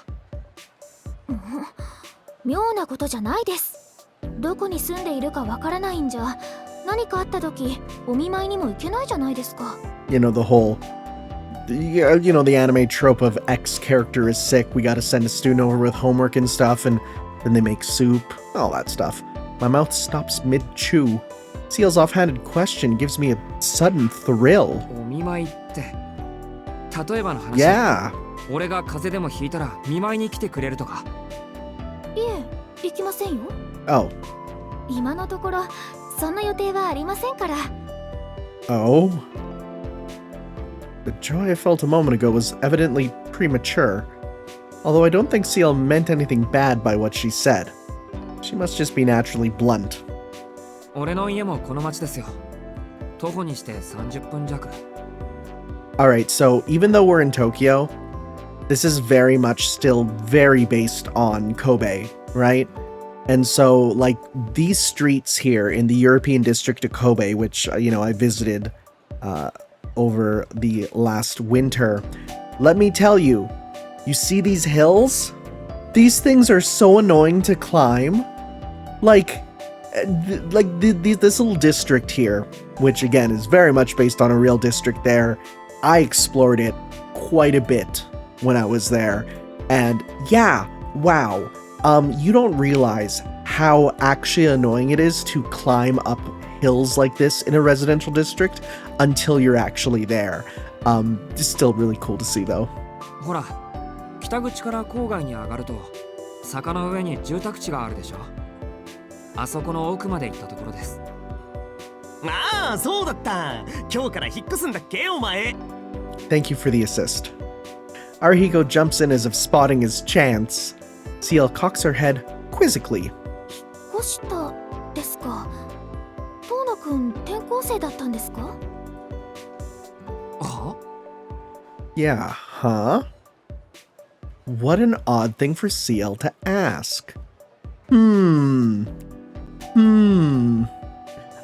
妙なことじゃないです。どこに住んでいるかわからないんじゃ何かあった時お見舞いにも行けないじゃないですか。 You know, the whole... You know, the anime trope of X character is sick, we gotta send a student over with homework and stuff, and then they make soup, all that stuff. My mouth stops mid-chew. Ciel's offhanded question gives me a sudden thrill. お見舞いって例えばの話 Yeah. 俺が風邪でもひいたら見舞いに来てくれるとかいえ、行きませんよ。 Oh. 今のところそんな予定はありませんから。 Oh? The joy I felt a moment ago was evidently premature. Although I don't think Ciel meant anything bad by what she said. She must just be naturally blunt. 俺の家もこの町ですよ徒歩にして30分弱 Alright, so even though we're in Tokyo, this is very much still very based on Kobe, right? And so, like, these streets here in the European district of Kobe, which, you know, I visited over the last winter, let me tell you, you see these hills? These things are so annoying to climb. This little district here, which again is very much based on a real district there, I explored it quite a bit when I was there. And yeah, wow. You don't realize how actually annoying it is to climb up hills like this in a residential district until you're actually there. It's still really cool to see though. ほら北口から郊外に上がると坂の上に住宅地があるでしょあそこの奥まで行ったところですああ、そうだった。今日から引っ越すんだっけ、お前。 Thank you for the assist. Arihiko jumps in as if spotting his chance. Ciel cocks her head quizzically. 越したですか。トーノくん転校生だったんですか？は Yeah, huh? What an odd thing for Ciel to ask.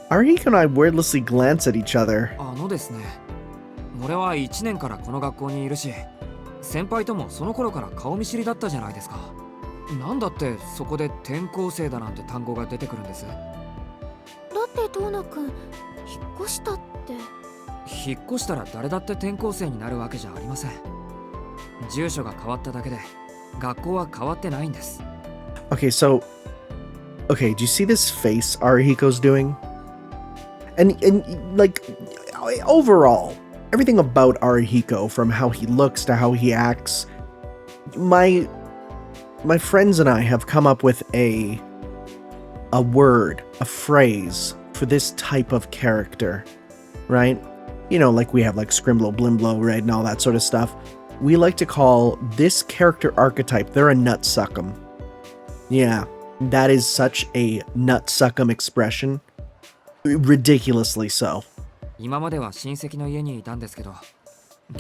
Arihiko and I wordlessly glance at each other. あのですね俺は1年からこの学校にいるし先輩ともその頃から顔見知りだったじゃないですかなんだってそこで転校生だなんて単語が出てくるんですだってトーノくん引っ越したって。引っ越したら誰だって転校生になるわけじゃありません住所が変わっただけで学校は変わってないんです Okay, do you see this face Arihiko's doing? And like, overall, everything about Arihiko, from how he looks to how he acts, my friends and I have come up with a a word, a phrase for this type of character, right? You know, like we have like Scrimblow, Blimblow, right, and all that sort of stuff. We like to call this character archetype, they're a nutsuckum. Yeah, that is such a nutsuckum expression. Ridiculously so. 今までは親戚の家にいたんですけど、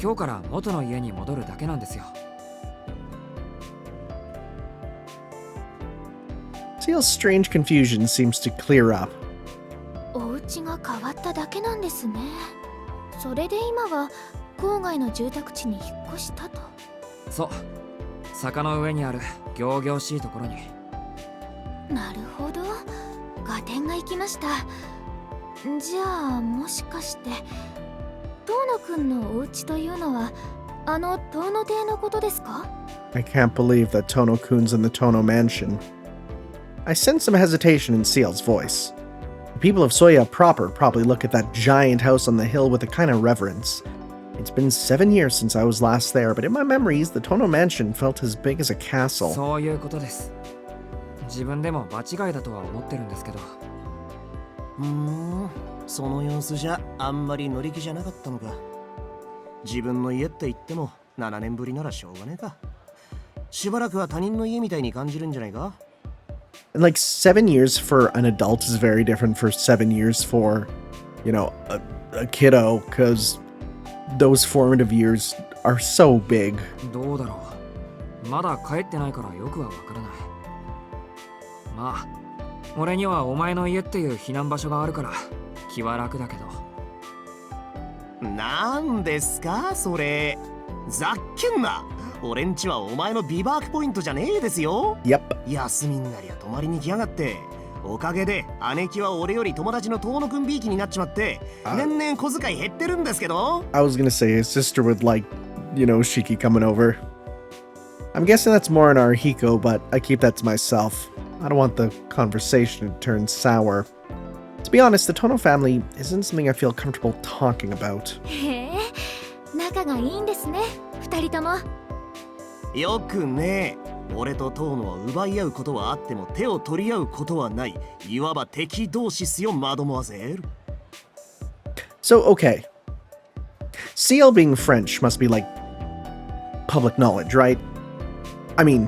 今日から元の家に戻るだけなんですよ。Ciel's strange confusion seems to clear up. お家が変わっただけなんですね。それで今は郊外の住宅地に引っ越したと。そう、坂の上にある仰々しいところに。なるほど、合点がいきました。じゃあもしかして遠野くんのお家というのはあの遠野邸のことですか？ I can't believe that Tohno-kun's in the Tohno mansion. I sense some hesitation in Ciel's voice. The people of Soya proper probably look at that giant house on the hill with a kind of reverence. It's been 7 years since I was last there, but in my memories, the Tohno mansion felt as big as a castle. そういうことです。自分でも場違いだとは思ってるんですけど。その様子じゃあんまり乗り気じゃなかったのか。自分の家って言っても7年ぶりならしょうがねえか。しばらくは他人の家みたいに感じるんじゃないか。And like 7 years for an adult is very different for 7 years for, you know, a kiddo, because those formative years are so big. どうだろう。まだ帰ってないからよくはわからない。まあ、俺にはお前の家っていう避難場所があるから気は楽だけど。なんですかそれ。ざっけんな。俺んちはお前のビバークポイントじゃねえですよ。Yep. 休みになりゃ泊まりに来やがって。おかげで姉貴は俺より友達の遠野くんびいきになっちまって年々小遣い減ってるんですけど。I was gonna say his sister would like, you know, Shiki coming over. I'm guessing that's more in Arhiko, but I keep that to myself. I don't want the conversation to turn sour. To be honest, the Tohno family isn't something I feel comfortable talking about. へえ、仲がいいんですね、二人とも。よくねえ。俺と遠野は奪い合うことはあっても手を取り合うことはない。いわば敵同士っすよ、マドモアゼル。So, okay. Ciel being French must be like public knowledge, right? I mean,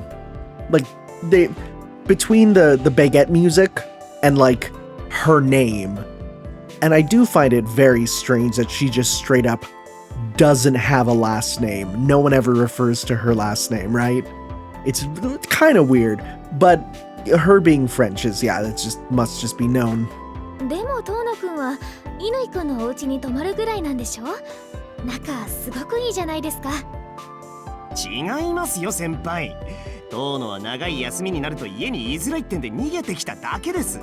like they between the baguette music and like her name, and I do find it very strange that she just straight up doesn't have a last name. No one ever refers to her last name, right? It's kind of weird, but her being French is, yeah, that just must just be known. でも遠野くんは乾くんのお家に泊まるぐらいなんでしょ？仲すごくいいじゃないですか。違いますよ先輩。遠野は長い休みになると家に居づらいってんで逃げてきただけです。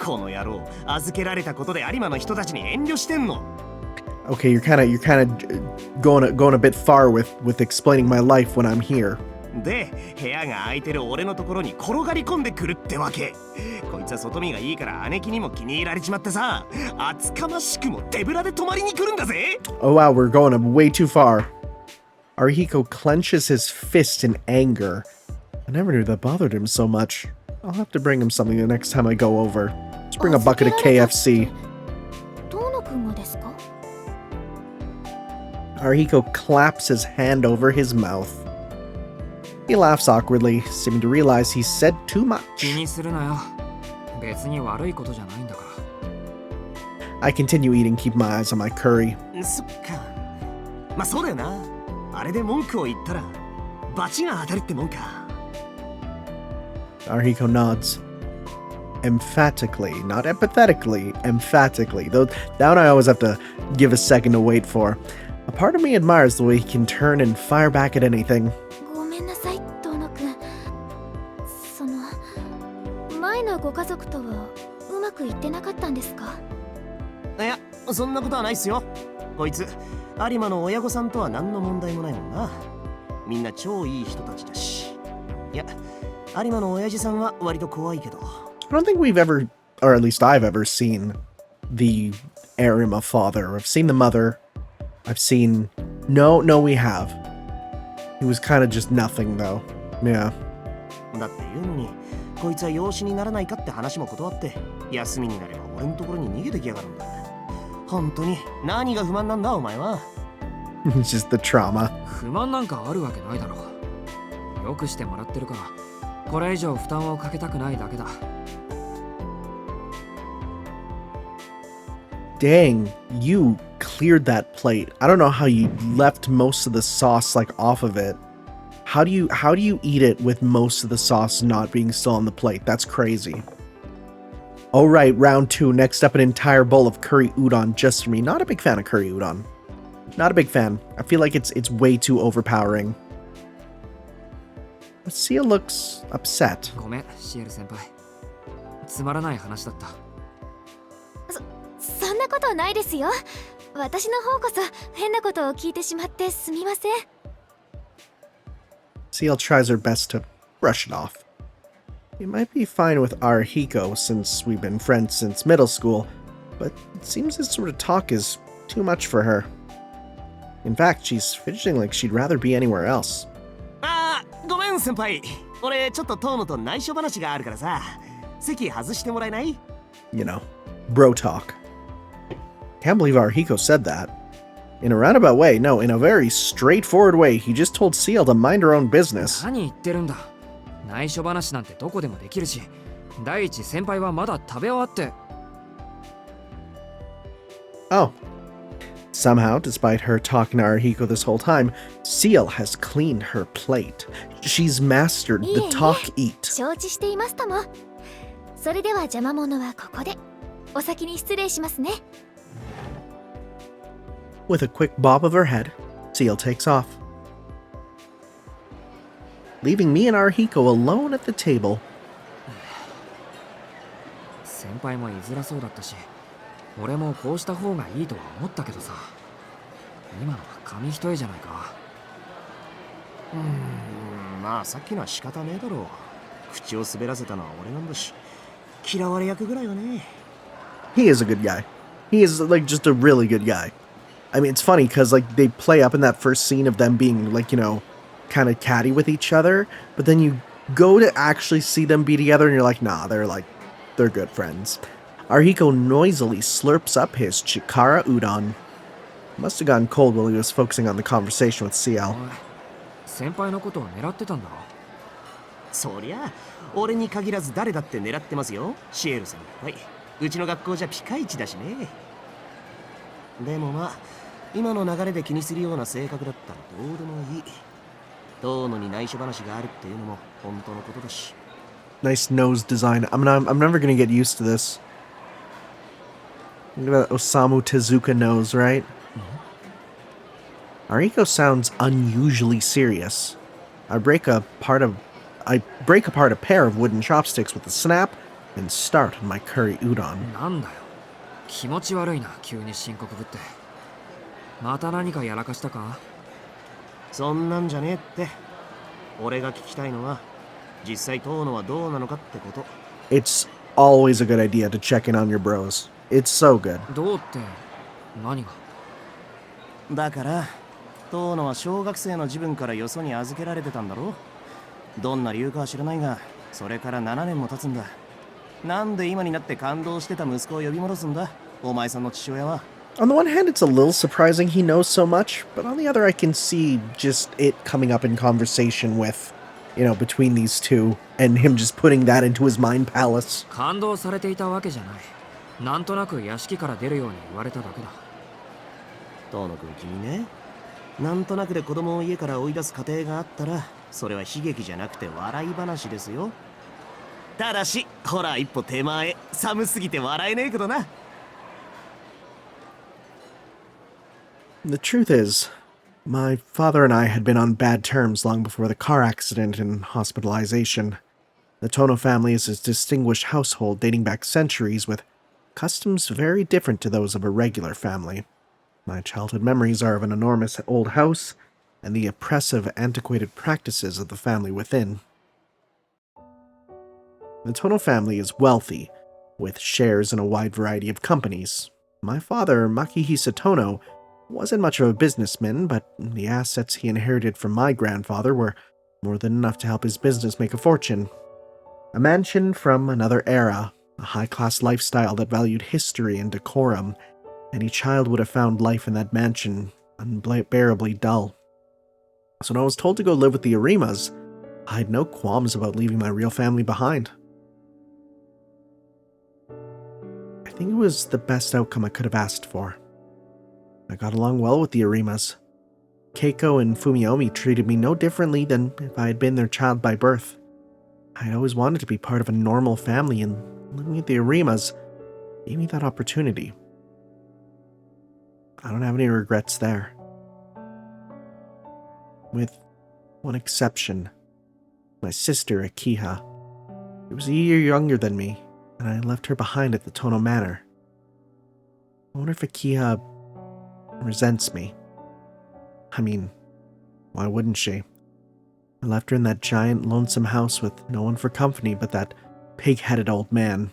この野郎、預けられたことで有馬の人たちに遠慮してんの。Okay, you're kind of going a bit far with explaining my life when I'm here. で、部屋が空いてる俺のところに転がり込んでくるってわけ。こいつは外見がいいから姉貴にも気に入られちまってさ、厚かましくも手ぶらで泊まりに来るんだぜ。Oh wow, we're going way too far. Arhiko clenches his fist in anger. I never knew that bothered him so much. I'll have to bring him something the next time I go over. Let's bring a bucket of KFC. 遠野くんがですか？ Arhiko claps his hand over his mouth. He laughs awkwardly, seeming to realize he said too 気 much. にするなよ。別に悪いことじゃないんだから。I continue eating, keep my eyes on my curry. そっか。まあそうだよな。あれで文句を言ったら罰が当たるってもんか。Arhiko nods. Emphatically, not empathetically, emphatically. Though that one I always have to give a second to wait for. A part of me admires the way he can turn and fire back at anything. ごめんなさい、遠野くん。その前のご家族とはうまくいってなかったんですか？いや、そんなことはないっすよ。こいつ有馬の親御さんとは何の問題もないもんな。みんな超いい人たちだし。いや、有馬の親父さんは割と怖いけど。I don't think we've ever, or at least I've ever seen the Arima father. I've seen the mother. I've seen... No, we have. He was kind of just nothing, though. Yeah. だっていうのに、こいつは養子にならないかって話も断って、休みになれば俺のところに逃げてきやがるんだ。本当に何が不満なんだお前は。It's just the trauma. 不満なんかあるわけないだろう。よくしてもらってるから、これ以上負担をかけたくないだけだ。Dang, you cleared that plate. I don't know how you left most of the sauce like off of it. How do you eat it with most of the sauce not being still on the plate? That's crazy. All right, round 2. Next up, an entire bowl of curry udon just for me. Not a big fan of curry udon. Not a big fan. I feel like it's way too overpowering. But Ciel looks upset. ごめん、シエル先輩。つまらない話だった。そんなことないですよ。私の方こそ変なことを聞いてしまってすみません。Ciel tries her best to brush it off. You might be fine with Arihiko since we've been friends since middle school, but it seems this sort of talk is too much for her. In fact, she's fidgeting like she'd rather be anywhere else. ごめん先輩。俺ちょっと遠野と内緒話があるからさ、席外してもらえない？ You know, bro talk. Can't believe Arihiko said that. In a roundabout way, no, in a very straightforward way, he just told Ciel to mind her own business. 何言ってるんだ。内緒話なんてどこでもできるし、第一先輩はまだ食べ終わって。Oh. Somehow, despite her talking to Arihiko this whole time, Ciel has cleaned her plate. She's mastered the talk eat. 承知していますとも。それでは邪魔者はここで。お先に失礼しますね。With a quick bob of her head, Ciel takes off, leaving me and Arihiko alone at the table. 先輩も居づらそうだったし、俺もこうした方がいいとは思ったけどさ。今のは紙一重じゃないか。まあさっきのは仕方ねえだろう。口を滑らせたのは俺なんだし、嫌われ役ぐらいはね。He is a good guy. He is like just a really good guy. I mean, it's funny because like they play up in that first scene of them being like, you know, kind of catty with each other, but then you go to actually see them be together and you're like, nah, they're good friends. Arihiko noisily slurps up his chikara udon. Must have gotten cold while he was focusing on the conversation with Ciel. 先輩のことを狙ってたんだろ。そりゃ俺に限らず誰だって狙ってますよ、シエル先輩。うちの学校じゃピカイチだしね。でもまあ今の流れで気にするような性格だったらどうでもいい。遠野に内緒話があるっていうのも本当のことだし。Nice nose design. I'm never gonna get used to this. Look at that Osamu Tezuka nose, right? Arihiko sounds unusually serious. I break apart a pair of wooden chopsticks with a snap and start on my curry udon. なんだよ。気持ち悪いな、急に深刻ぶって。また何かやらかしたか？そんなんじゃねえって。俺が聞きたいのは実際遠野はどうなのかってこと。 It's always a good idea to check in on your bros. It's so good. どうって何が？だから遠野は小学生の自分からよそに預けられてたんだろ。どんな理由かは知らないが、それから7年も経つんだ。なんで今になって感動してた息子を呼び戻すんだ、お前さんの父親は。On the one hand, it's a little surprising he knows so much, but on the other, I can see just it coming up in conversation with, you know, between these two, and him just putting that into his mind palace. 感動されていたわけじゃない。なんとなく屋敷から出るように言われただけだ。遠野君君ね、なんとなくで子供を家から追い出す過程があったら、それは悲劇じゃなくて笑い話ですよ。ただし、ほら一歩手前、寒すぎて笑えねえけどな。The truth is, my father and I had been on bad terms long before the car accident and hospitalization. The Tohno family is a distinguished household dating back centuries with customs very different to those of a regular family. My childhood memories are of an enormous old house and the oppressive, antiquated practices of the family within. The Tohno family is wealthy, with shares in a wide variety of companies. My father, Makihisa Tohno, wasn't much of a businessman, but the assets he inherited from my grandfather were more than enough to help his business make a fortune. A mansion from another era, a high-class lifestyle that valued history and decorum. Any child would have found life in that mansion unbearably dull. So when I was told to go live with the Arimas, I had no qualms about leaving my real family behind. I think it was the best outcome I could have asked for. I got along well with the Arimas. Keiko and Fumiomi treated me no differently than if I had been their child by birth. I had always wanted to be part of a normal family, and living with the Arimas gave me that opportunity. I don't have any regrets there. With one exception. My sister, Akiha. She was a year younger than me, and I left her behind at the Tohno Manor. I wonder if Akiha resents me. I mean, why wouldn't she? I left her in that giant, lonesome house with no one for company but that pig-headed old man.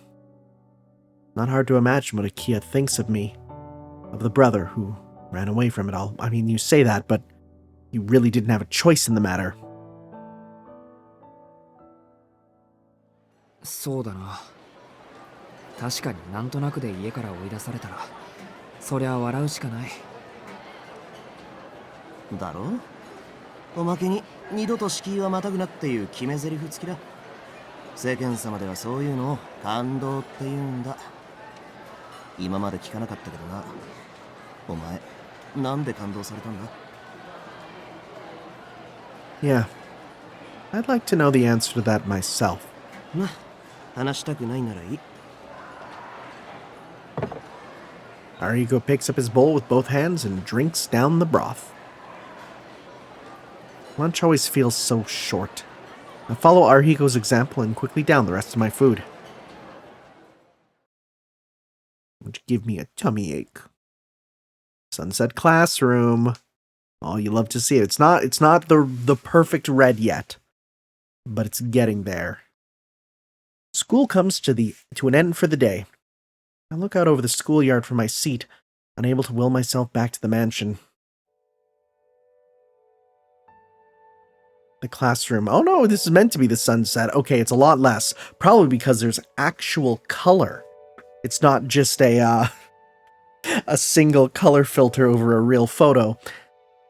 Not hard to imagine what Akiha thinks of me, of the brother who ran away from it all. I mean, you say that, but you really didn't have a choice in the matter. そうだな。確かになんとなくで家から追い出されたら、そりゃ笑うしかない。だろ？おまけに二度と敷居はまたぐなっていう決め台詞付きだ。世間様ではそういうのを感動って言うんだ。今まで聞かなかったけどな。お前、なんで感動されたんだ？ Yeah, I'd like to know the answer to that myself. ま、話したくないならいい。Ariko picks up his bowl with both hands and drinks down the broth. Lunch always feels so short. I follow Arihiko's example and quickly down the rest of my food. Which give me a tummy ache. Sunset classroom. Oh, you love to see it. It's not the perfect red yet, but it's getting there. School comes to an end for the day. I look out over the schoolyard from my seat, unable to will myself back to the mansion. The classroom. Oh no, this is meant to be the sunset. Okay, it's a lot less. Probably because there's actual color. It's not just a single color filter over a real photo.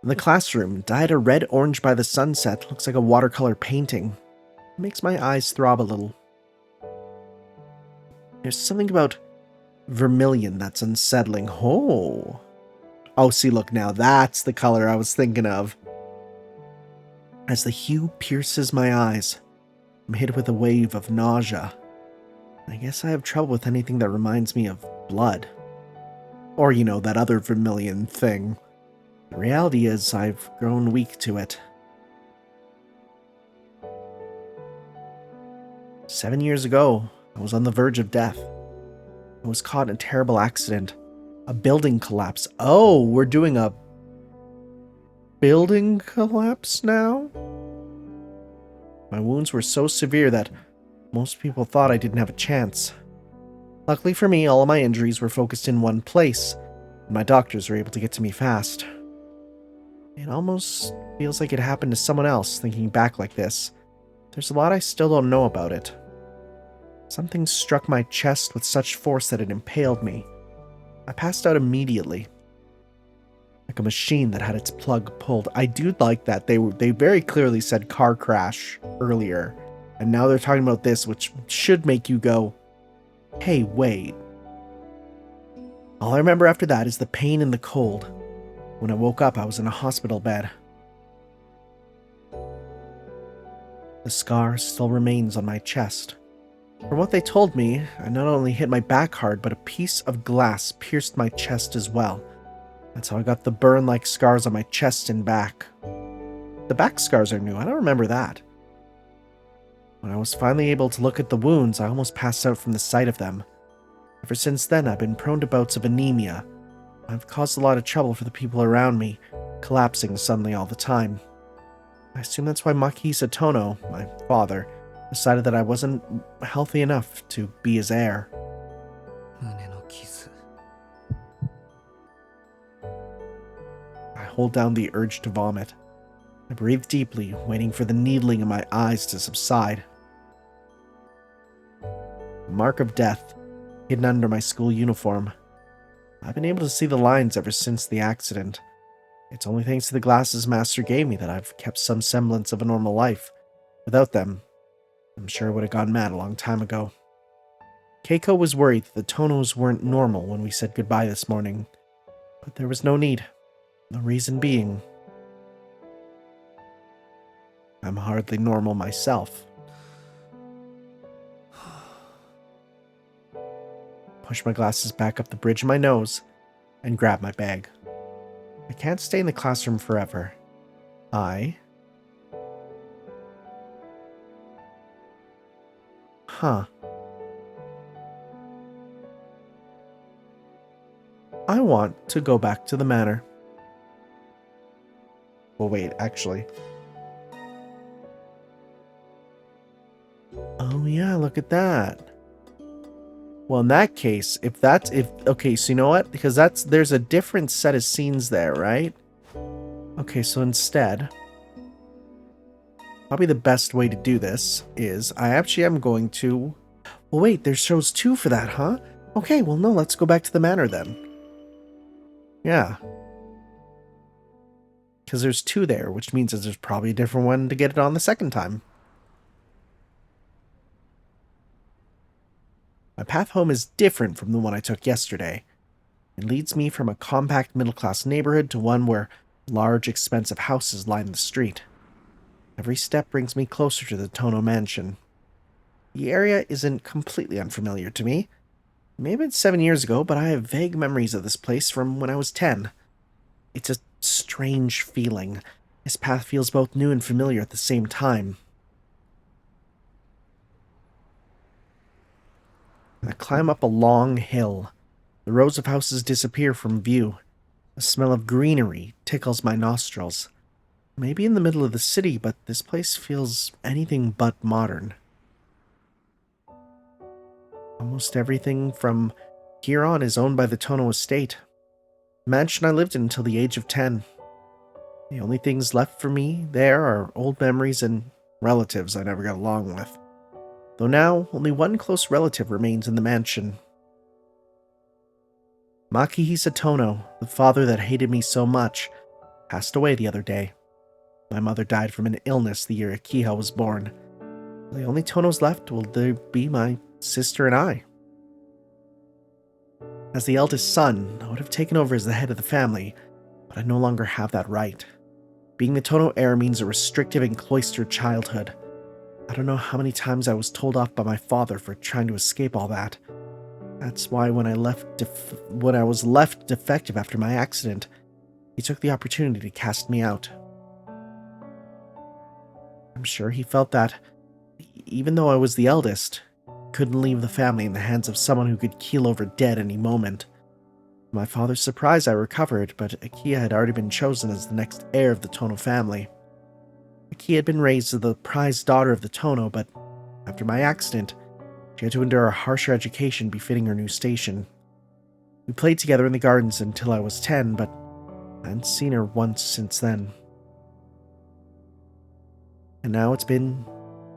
The classroom, dyed a red-orange by the sunset, looks like a watercolor painting. It makes my eyes throb a little. There's something about vermilion that's unsettling. Oh, see, look now, that's the color I was thinking of. As the hue pierces my eyes, I'm hit with a wave of nausea. I guess I have trouble with anything that reminds me of blood. Or, that other vermilion thing. The reality is, I've grown weak to it. 7 years ago, I was on the verge of death. I was caught in a terrible accident. A building collapse. Oh, we're doing a building collapse now? My wounds were so severe that most people thought I didn't have a chance. Luckily for me, all of my injuries were focused in one place, and my doctors were able to get to me fast. It almost feels like it happened to someone else, thinking back like this. There's a lot I still don't know about it. Something struck my chest with such force that it impaled me. I passed out immediately. Like a machine that had its plug pulled. I do like that. They very clearly said car crash earlier. And now they're talking about this, which should make you go, hey, wait. All I remember after that is the pain and the cold. When I woke up, I was in a hospital bed. The scar still remains on my chest. From what they told me, I not only hit my back hard, but a piece of glass pierced my chest as well. That's how I got the burn-like scars on my chest and back. The back scars are new, I don't remember that. When I was finally able to look at the wounds, I almost passed out from the sight of them. Ever since then, I've been prone to bouts of anemia. I've caused a lot of trouble for the people around me, collapsing suddenly all the time. I assume that's why Makisa Tohno, my father, decided that I wasn't healthy enough to be his heir. I hold down the urge to vomit. I breathe deeply, waiting for the needling in my eyes to subside. A mark of death, hidden under my school uniform. I've been able to see the lines ever since the accident. It's only thanks to the glasses Master gave me that I've kept some semblance of a normal life. Without them, I'm sure I would have gone mad a long time ago. Keiko was worried that the Tohnos weren't normal when we said goodbye this morning, but there was no need. The reason being, I'm hardly normal myself. Push my glasses back up the bridge of my nose and grab my bag. I can't stay in the classroom forever. I want to go back to the manor. Well, wait, actually. Oh yeah, look at that. Well, in that case, okay, so you know what? Because there's a different set of scenes there, right? Okay, so instead, probably the best way to do this is I actually am going to... Well, wait, there's shows 2 for that, huh? Okay, well, no, let's go back to the manor then. Yeah. Because there's 2 there, which means that there's probably a different one to get it on the second time. My path home is different from the one I took yesterday. It leads me from a compact middle-class neighborhood to one where large, expensive houses line the street. Every step brings me closer to the Tohno mansion. The area isn't completely unfamiliar to me. Maybe it's 7 years ago, but I have vague memories of this place from when I was 10. It's a strange feeling. This path feels both new and familiar at the same time. I climb up a long hill. The rows of houses disappear from view. The smell of greenery tickles my nostrils. Maybe in the middle of the city, but this place feels anything but modern. Almost everything from here on is owned by the Tohno estate. The mansion I lived in until the age of 10. The only things left for me there are old memories and relatives I never got along with. Though now, only one close relative remains in the mansion. Makihisa Tohno, the father that hated me so much, passed away the other day. My mother died from an illness the year Akiha was born. The only Tohnos left will there be my sister and I. As the eldest son, I would have taken over as the head of the family, but I no longer have that right. Being the Tohno heir means a restrictive and cloistered childhood. I don't know how many times I was told off by my father for trying to escape all that. That's why when I was left defective after my accident, he took the opportunity to cast me out. I'm sure he felt that, even though I was the eldest, couldn't leave the family in the hands of someone who could keel over dead any moment. To my father's surprise, I recovered, but Akiha had already been chosen as the next heir of the Tohno family. Akiha had been raised as the prized daughter of the Tohno, but after my accident, she had to endure a harsher education befitting her new station. We played together in the gardens until I was 10, but I hadn't seen her once since then. And now it's been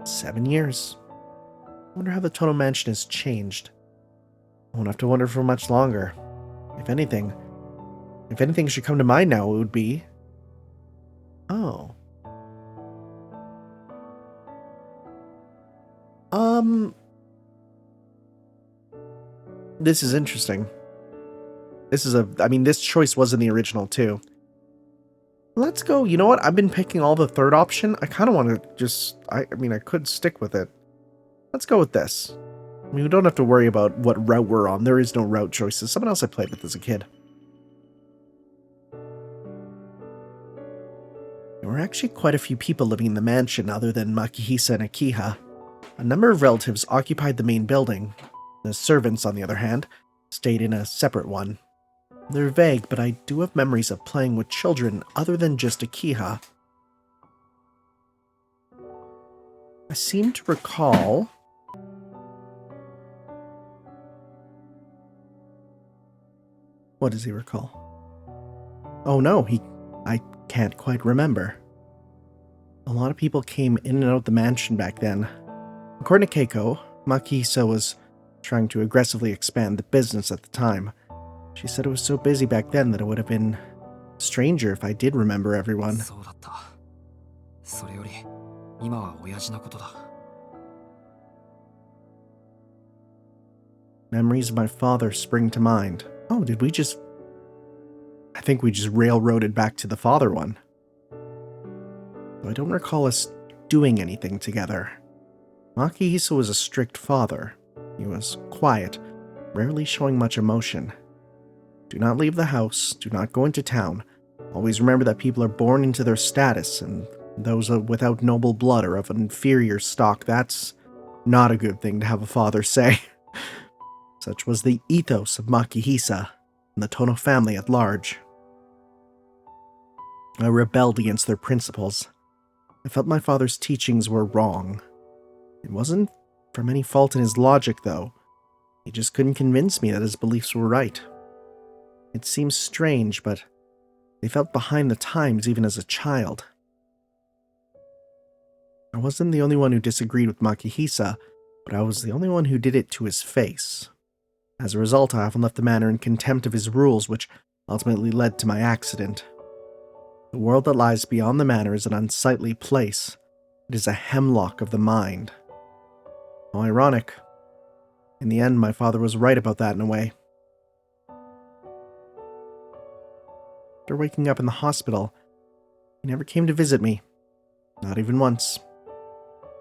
7 years. I wonder how the Tohno mansion has changed. I won't have to wonder for much longer. If anything should come to mind now, it would be... Oh. This is interesting. This choice was in the original too. Let's go, you know what? I've been picking all the third option. I kind of want to just, I could stick with it. Let's go with this. We don't have to worry about what route we're on. There is no route choices. Someone else I played with as a kid. There were actually quite a few people living in the mansion other than Makihisa and Akiha. A number of relatives occupied the main building. The servants, on the other hand, stayed in a separate one. They're vague, but I do have memories of playing with children other than just Akiha. I seem to recall... What does he recall? Oh no, I can't quite remember. A lot of people came in and out of the mansion back then. According to Keiko, Makihisa was trying to aggressively expand the business at the time. She said it was so busy back then that it would have been stranger if I did remember everyone. そうだった。それより、今は親父のことだ。Memories of my father spring to mind. Oh, I think we just railroaded back to the father one. Though I don't recall us doing anything together. Makihisa was a strict father. He was quiet, rarely showing much emotion. Do not leave the house, do not go into town. Always remember that people are born into their status, and those without noble blood are of an inferior stock. That's not a good thing to have a father say. Such was the ethos of Makihisa and the Tohno family at large. I rebelled against their principles. I felt my father's teachings were wrong. It wasn't from any fault in his logic, though. He just couldn't convince me that his beliefs were right. It seems strange, but they felt behind the times even as a child. I wasn't the only one who disagreed with Makihisa, but I was the only one who did it to his face. As a result, I often left the manor in contempt of his rules, which ultimately led to my accident. The world that lies beyond the manor is an unsightly place. It is a hemlock of the mind. How ironic. In the end, my father was right about that in a way. After waking up in the hospital, he never came to visit me. Not even once.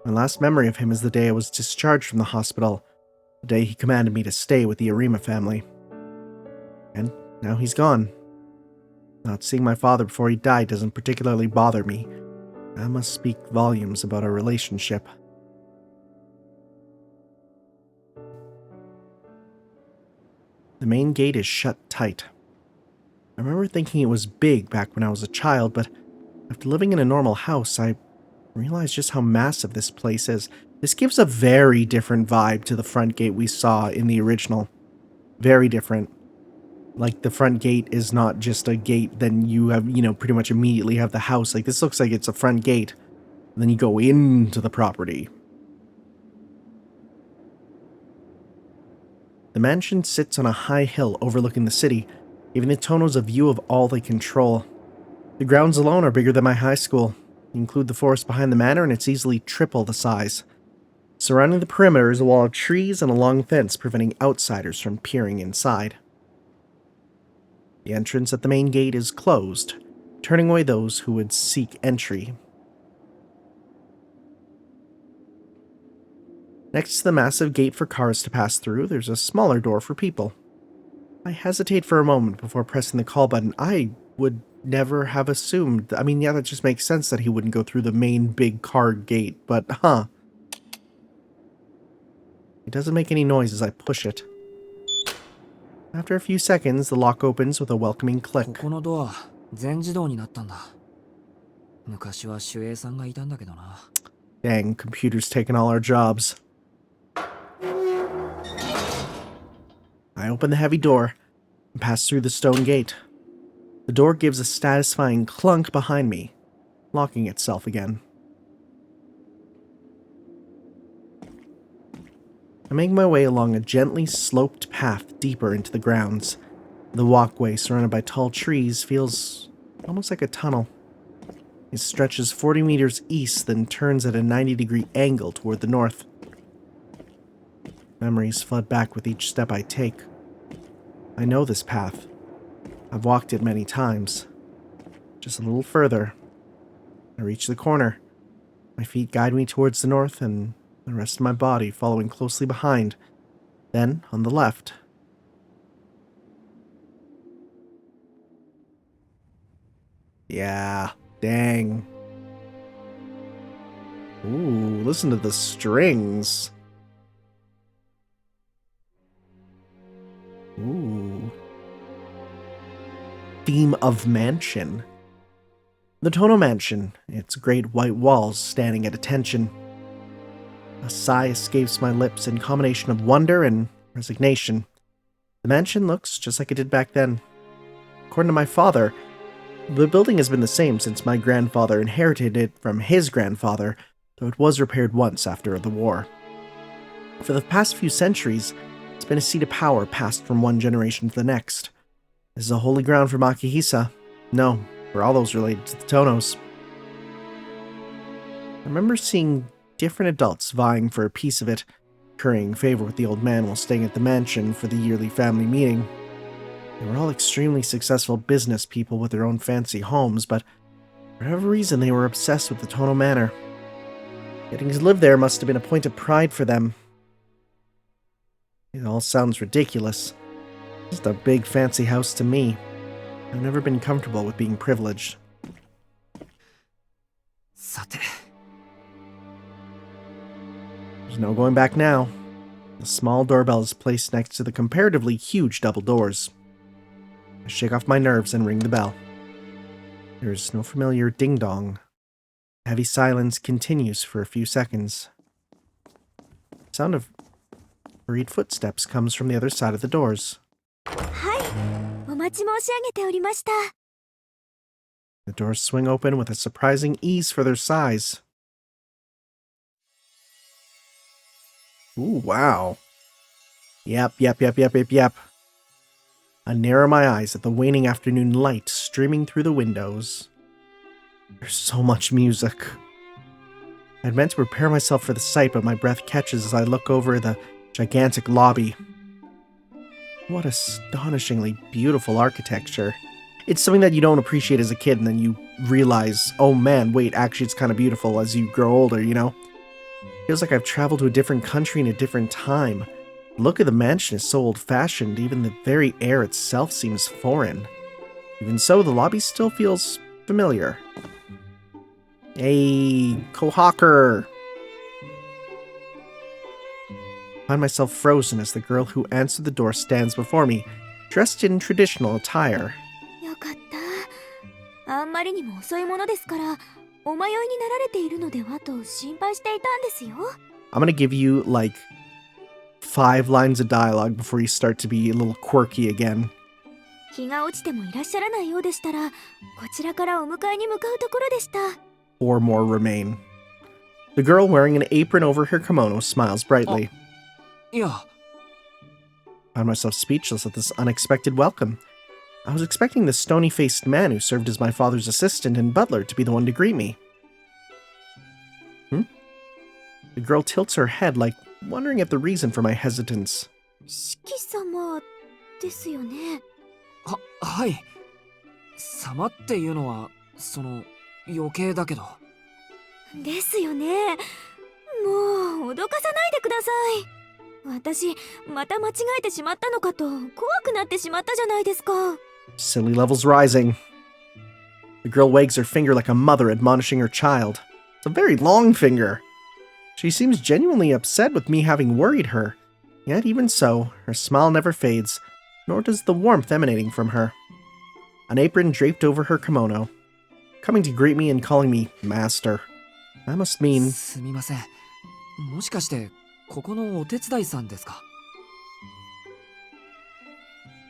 My last memory of him is the day I was discharged from the hospital, the day he commanded me to stay with the Arima family. And now he's gone. Not seeing my father before he died doesn't particularly bother me. That must speak volumes about our relationship. The main gate is shut tight. I remember thinking it was big back when I was a child, but after living in a normal house, I realized just how massive this place is. This gives a very different vibe to the front gate we saw in the original. Very different. Like, the front gate is not just a gate, then you have, pretty much immediately have the house. Like, this looks like it's a front gate, and then you go into the property. The mansion sits on a high hill overlooking the city, giving the Tohnos a view of all they control. The grounds alone are bigger than my high school. You include the forest behind the manor, and it's easily triple the size. Surrounding the perimeter is a wall of trees and a long fence preventing outsiders from peering inside. The entrance at the main gate is closed, turning away those who would seek entry. Next to the massive gate for cars to pass through, there's a smaller door for people. I hesitate for a moment before pressing the call button. I would never have assumed. I mean, yeah, that just makes sense that he wouldn't go through the main big car gate, but It doesn't make any noise as I push it. After a few seconds, the lock opens with a welcoming click. ここのドア、全自動になったんだ。昔は守衛さんがいたんだけどな。Dang, computer's taking all our jobs. I open the heavy door and pass through the stone gate. The door gives a satisfying clunk behind me, locking itself again. I make my way along a gently sloped path deeper into the grounds. The walkway, surrounded by tall trees, feels almost like a tunnel. It stretches 40 meters east, then turns at a 90-degree angle toward the north. Memories flood back with each step I take. I know this path. I've walked it many times. Just a little further. I reach the corner. My feet guide me towards the north, and the rest of my body following closely behind. Then, on the left. Yeah, dang. Ooh, listen to the strings. Ooh. Theme of mansion. The Tohno mansion, its great white walls standing at attention. A sigh escapes my lips in combination of wonder and resignation. The mansion looks just like it did back then. According to my father, the building has been the same since my grandfather inherited it from his grandfather, though it was repaired once after the war. For the past few centuries, been a seat of power passed from one generation to the next. This is a holy ground for Makihisa. No, for all those related to the Tohnos. I remember seeing different adults vying for a piece of it, currying favor with the old man while staying at the mansion for the yearly family meeting. They were all extremely successful business people with their own fancy homes, but for whatever reason they were obsessed with the Tohno Manor. Getting to live there must have been a point of pride for them. It all sounds ridiculous. Just a big fancy house to me. I've never been comfortable with being privileged. さて There's no going back now. The small doorbell is placed next to the comparatively huge double doors. I shake off my nerves and ring the bell. There is no familiar ding-dong. Heavy silence continues for a few seconds. The sound of hurried footsteps comes from the other side of the doors. はい、お待ち申し上げておりました。 The doors swing open with a surprising ease for their size. Ooh, wow. Yep. I narrow my eyes at the waning afternoon light streaming through the windows. There's so much music. I'd meant to prepare myself for the sight, but my breath catches as I look over the gigantic lobby. What astonishingly beautiful architecture. It's something that you don't appreciate as a kid, and then you realize, oh man, wait, actually it's kind of beautiful as you grow older, you know? Feels like I've traveled to a different country in a different time. The look of the mansion is so old-fashioned, even the very air itself seems foreign. Even so, the lobby still feels familiar. Hey, Kohawker! I find myself frozen as the girl who answered the door stands before me, dressed in traditional attire. よかった。あんまりにも遅いものですから、お迷いになられているのではと心配していたんですよ。I'm gonna give you, like, 5 lines of dialogue before you start to be a little quirky again. 日が落ちてもいらっしゃらないようでしたら、こちらからお迎えに向かうところでした。Or more remain. The girl wearing an apron over her kimono smiles brightly. いや I found myself speechless at this unexpected welcome. I was expecting the stony-faced man who served as my father's assistant and butler to be the one to greet me. The girl tilts her head, like wondering at the reason for my hesitance. 四季様ですよね。はい様っていうのはその余計だけどですよね。もう脅かさないでください。私また間違えてしまったのかと怖くなってしまったじゃないですか。 Silly levels rising. The girl wags her finger like a mother admonishing her child. It's a very long finger. She seems genuinely upset with me having worried her. Yet even so, her smile never fades, nor does the warmth emanating from her. An apron draped over her kimono. Coming to greet me and calling me master. That must mean... すみませんもしかしてここのお手伝いさんですか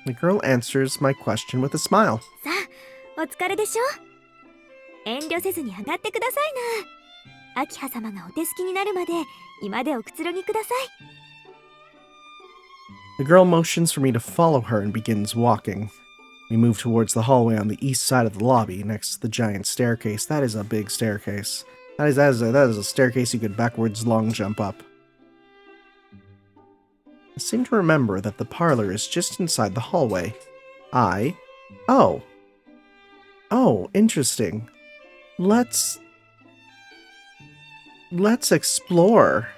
The girl answers my question with a smile. さあ、お疲れでしょ。遠慮せずに上がってくださいな。秋葉様がお手すきになるまで居間でおくつろぎください。 The girl motions for me to follow her and begins walking. We move towards the hallway on the east side of the lobby, next to the giant staircase. That is a big staircase. That is a staircase you could backwards long jump up. I seem to remember that the parlor is just inside the hallway. Oh, interesting. Let's explore.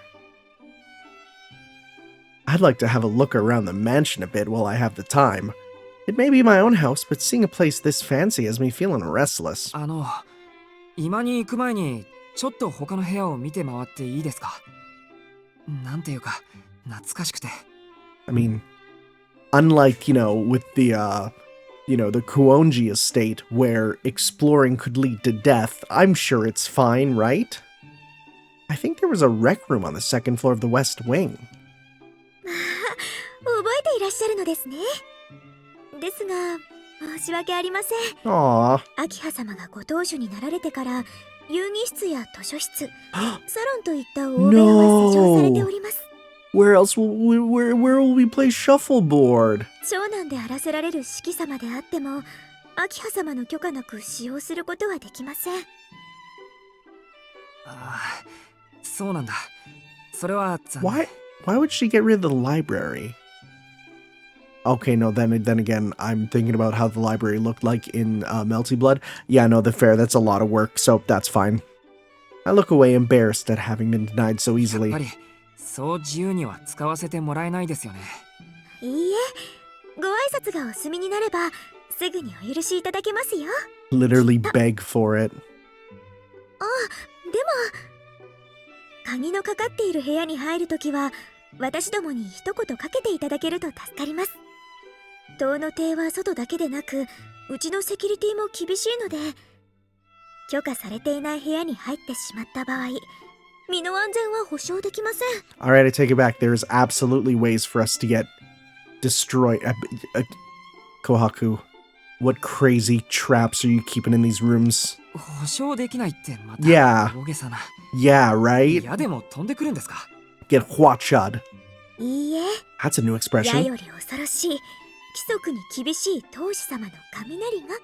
I'd like to have a look around the mansion a bit while I have the time. It may be my own house, but seeing a place this fancy has me feeling restless. 居間に行く前にちょっと他の部屋を見て回っていいですかなんていうか懐かしくて I mean, unlike, with the Kuonji estate where exploring could lead to death, I'm sure it's fine, right? I think there was a rec room on the second floor of the West Wing. 覚えていらっしゃるのですね。ですが、申し訳ありません。 Aww. 秋葉様がご当主になられてから遊戯室や図書室、サロンといった欧米は施錠されております。Where else where will we play shuffleboard? 長男であらせられる四季様であっても、明葉様の許可なく使用することはできません。ああ、そうなんだ。それは残念。 Why would she get rid of the library? Okay, no, then again, I'm thinking about how the library looked like in Melty Blood. Yeah, no, the fair, that's a lot of work, so that's fine. I look away embarrassed at having been denied so やっ easily. ぱりそう自由には使わせてもらえないですよね。いいえ、ご挨拶がお済みになれば、すぐにお許しいただけますよ。 Literally beg for it. でも、鍵のかかっている部屋に入るときは、私どもに一言かけていただけると助かります。塔の邸は外だけでなく、うちのセキュリティも厳しいので、許可されていない部屋に入ってしまった場合、身の安全は保証できません。Alright, I take it back. There's absolutely ways for us to get destroyed. Kohaku, what crazy traps are you keeping in these rooms? 保証できないってまた Yeah. 大げさな。 Yeah, right? いやでも飛んでくるんですか？ Get huachad. いいえ、 That's a new 矢 expression. より恐ろしい、規則に厳しい当主様の雷が。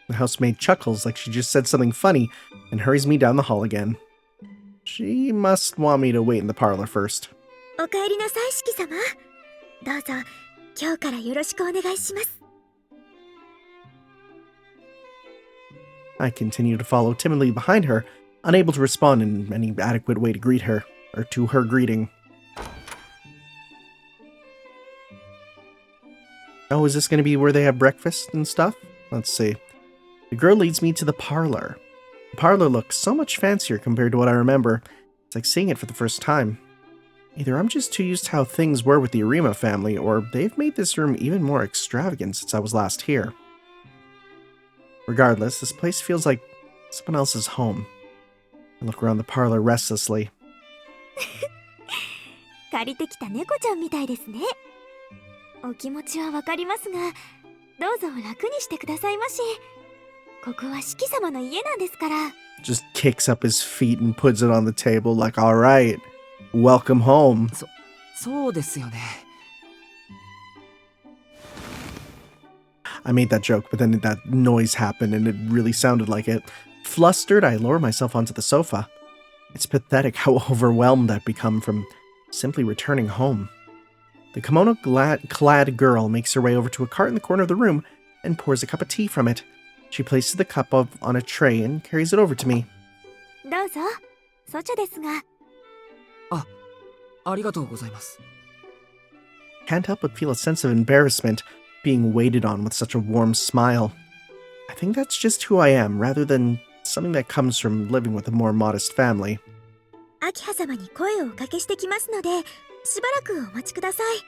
The housemaid chuckles like she just said something funny and hurries me down the hall again. She must want me to wait in the parlor first. お帰りなさい、四季様。どうぞ、今日からよろしくお願いします。 I continue to follow timidly behind her, unable to respond in any adequate way to greet her, or to her greeting. Oh, is this going to be where they have breakfast and stuff? Let's see. The girl leads me to the parlor. The parlor looks so much fancier compared to what I remember. It's like seeing it for the first time. Either I'm just too used to how things were with the Arima family, or they've made this room even more extravagant since I was last here. Regardless, this place feels like someone else's home. I look around the parlor restlessly. 借りてきた猫ちゃんみたいですね。お気持ちはわかりますが、どうぞ楽にしてくださいまし。ここは四季様の家なんですから。 Just kicks up his feet and puts it on the table like, alright, welcome home. そうですよね。 I made that joke, but then that noise happened and it really sounded like it. Flustered, I lower myself onto the sofa. It's pathetic how overwhelmed I've become from simply returning home. The kimono-clad girl makes her way over to a cart in the corner of the room and pours a cup of tea from it. She places the cup on a tray and carries it over to me. どうぞ、そちですが。ありがとうございます。 Can't help but feel a sense of embarrassment being waited on with such a warm smile. I think that's just who I am, rather than something that comes from living with a more modest family. 明葉様に声をおかけしてきますので、しばらくお待ちください。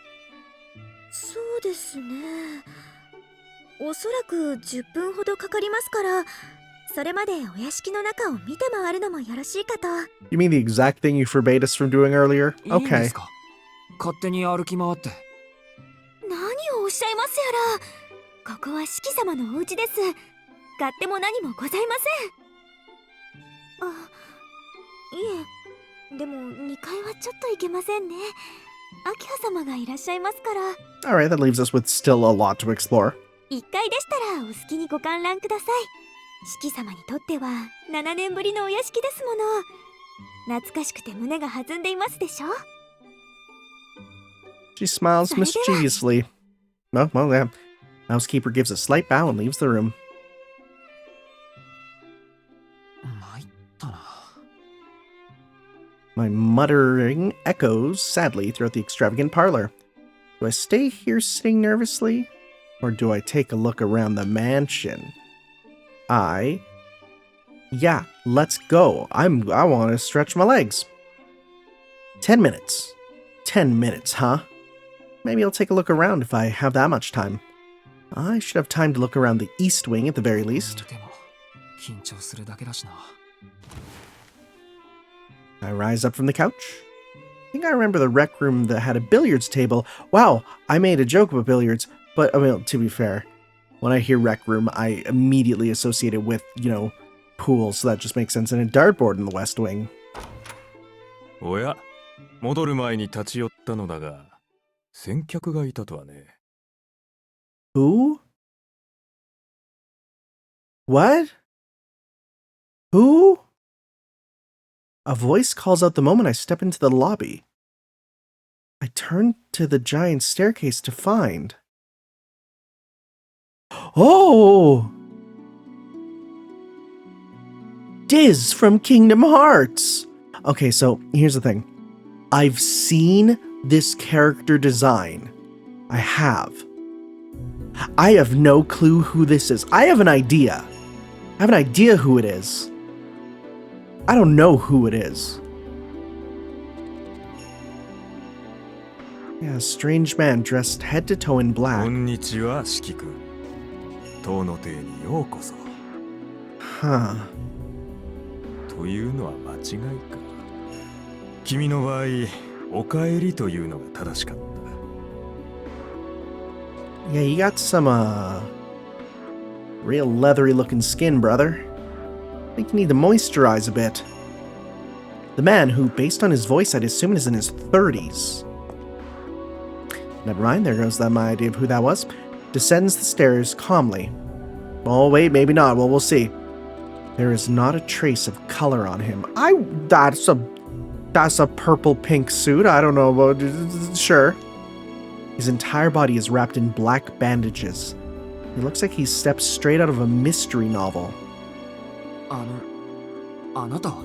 そうですね。おそらく10分ほどかかりますから、それまでお屋敷の中を見て回るのもよろしいかと。 You mean the exact thing you forbade us from doing earlier? いいんで Okay. すか？勝手に歩き回って。何をおっしゃいますやら。ここは四季様のお家です。勝手も何もございません。あ、いえ、でも2階はちょっと行けませんね。明葉様がいらっしゃいますから。 Alright, that leaves us with still a lot to explore. 1階でしたらお好きにご観覧ください。四季様にとっては7年ぶりのお屋敷ですもの。懐かしくて胸が弾んでいますでしょ。 She smiles mischievously. Well, yeah. Housekeeper gives a slight bow and leaves the room. 参ったな。 My muttering echoes sadly throughout the extravagant parlor. Do I stay here sitting nervously? Or do I take a look around the mansion? Yeah, let's go. I want to stretch my legs. 10 minutes. 10 minutes, huh? Maybe I'll take a look around if I have that much time. I should have time to look around the east wing at the very least. でも緊張するだけだしな。 I rise up from the couch. I think I remember the rec room that had a billiards table. Wow, I made a joke about billiards, but I mean, to be fair, when I hear rec room, I immediately associate it with, pool, so that just makes sense, and a dartboard in the west wing. おや、戻る前に立ち寄ったのだが、先客がいたとはね。Who? What? Who? A voice calls out the moment I step into the lobby. I turn to the giant staircase to find. Oh! Diz from Kingdom Hearts! Okay, so here's the thing. I've seen this character design. I have. I have no clue who this is. I have an idea. I have an idea who it is. I don't know who it is. Yeah, a strange man dressed head to toe in black. こんにちは、四季君。塔の邸にようこそ。Huh. というのは間違いか。君の場合、お帰りというのが正しかった。Yeah, you got some, real leathery looking skin, brother. I think you need to moisturize a bit. The man, who, based on his voice, I'd assume is in his 30s. Never mind, there goes my idea of who that was. Descends the stairs calmly. Oh, wait, maybe not. Well, we'll see. There is not a trace of color on him. That's a purple-pink suit. I don't know about... Sure. His entire body is wrapped in black bandages. It looks like he stepped straight out of a mystery novel. あなたは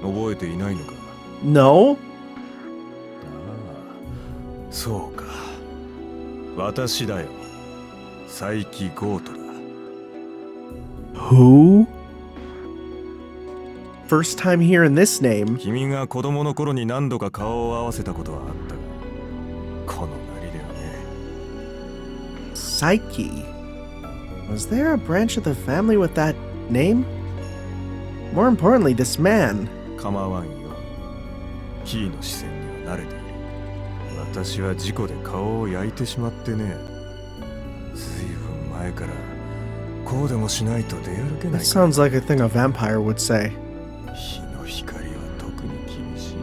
覚えていないのか。 No? そうか。私だよ。佐伯ゴートだ。Who? First time hearing this name. 君が子供の頃に何度か顔を合わせたことはあったが、このなりではね。Psyche. Was there a branch of the family with that name? More importantly, this man. 構わんよ。キーの視線には慣れている。私は事故で顔を焼いてしまってね。ずいぶん前からこうでもしないと出歩けない。 That sounds like a thing a vampire would say. 日の光は特に厳しい。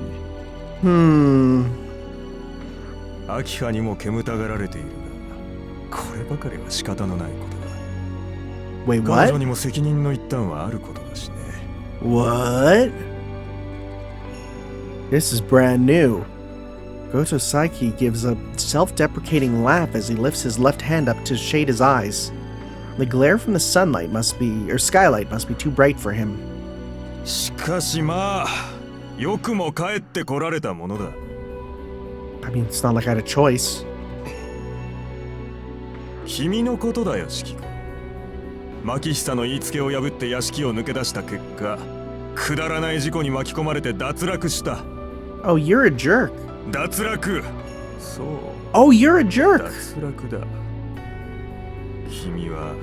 秋葉にも煙たがられているが、こればかりは仕方のないことだ。 Wait, 彼 what? 女にも責任の一端はあることだしね。 What? This is brand new. Goto Psyche gives a self-deprecating laugh as he lifts his left hand up to shade his eyes. The glare from the skylight must be too bright for him. しかしまあ、よくも帰ってこられたものだ。 I mean, it's not like I had a choice. 君のことだよ、四季君。牧久の言いつけを破って屋敷を抜け出した結果、くだらない事故に巻き込まれて脱落した。 Oh, you're a jerk. 脱落。そう。 Oh, you're a jerk. 脱落だ。君は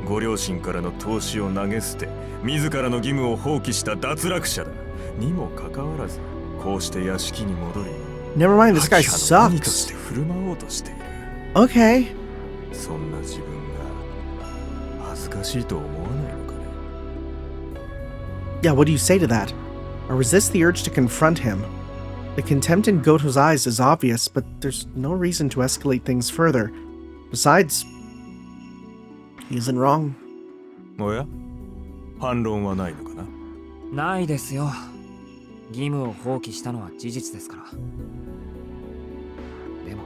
ご両親からの投資を投げ捨て、自らの義務を放棄した脱落者だ。にもかかわらず、こうして屋敷に戻り、 Never mind, this guy 秋葉の兄とし sucks. て振る舞おうとしている。 Okay. そんな自分が恥ずかしいと思わないのかね。 Yeah, what do you say to that? I resist the urge to confront him. The contempt in Goto's eyes is obvious, but there's no reason to escalate things further. Besides, he isn't wrong. おや、反論はないのかな。ないですよ。義務を放棄したのは事実ですから。でも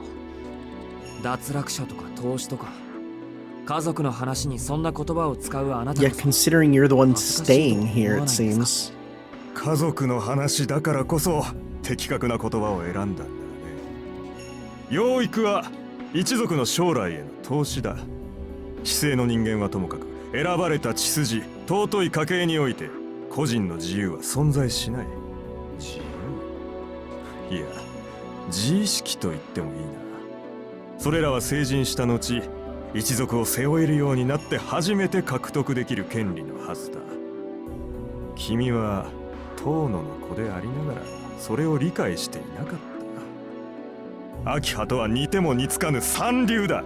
脱落者とか投資とか家族の話にそんな言葉を使うあなた Yet こそ considering you're the one staying here, it seems. 家族の話だからこそ的確な言葉を選んだんだよね。養育は一族の将来への投資だ。知性の人間はともかく選ばれた血筋、尊い家系において個人の自由は存在しない。自由？いや、自意識と言ってもいいな。それらは成人した後、一族を背負えるようになって初めて獲得できる権利のはずだ。君は遠野の子でありながらそれを理解していなかった。秋葉とは似ても似つかぬ三流だ。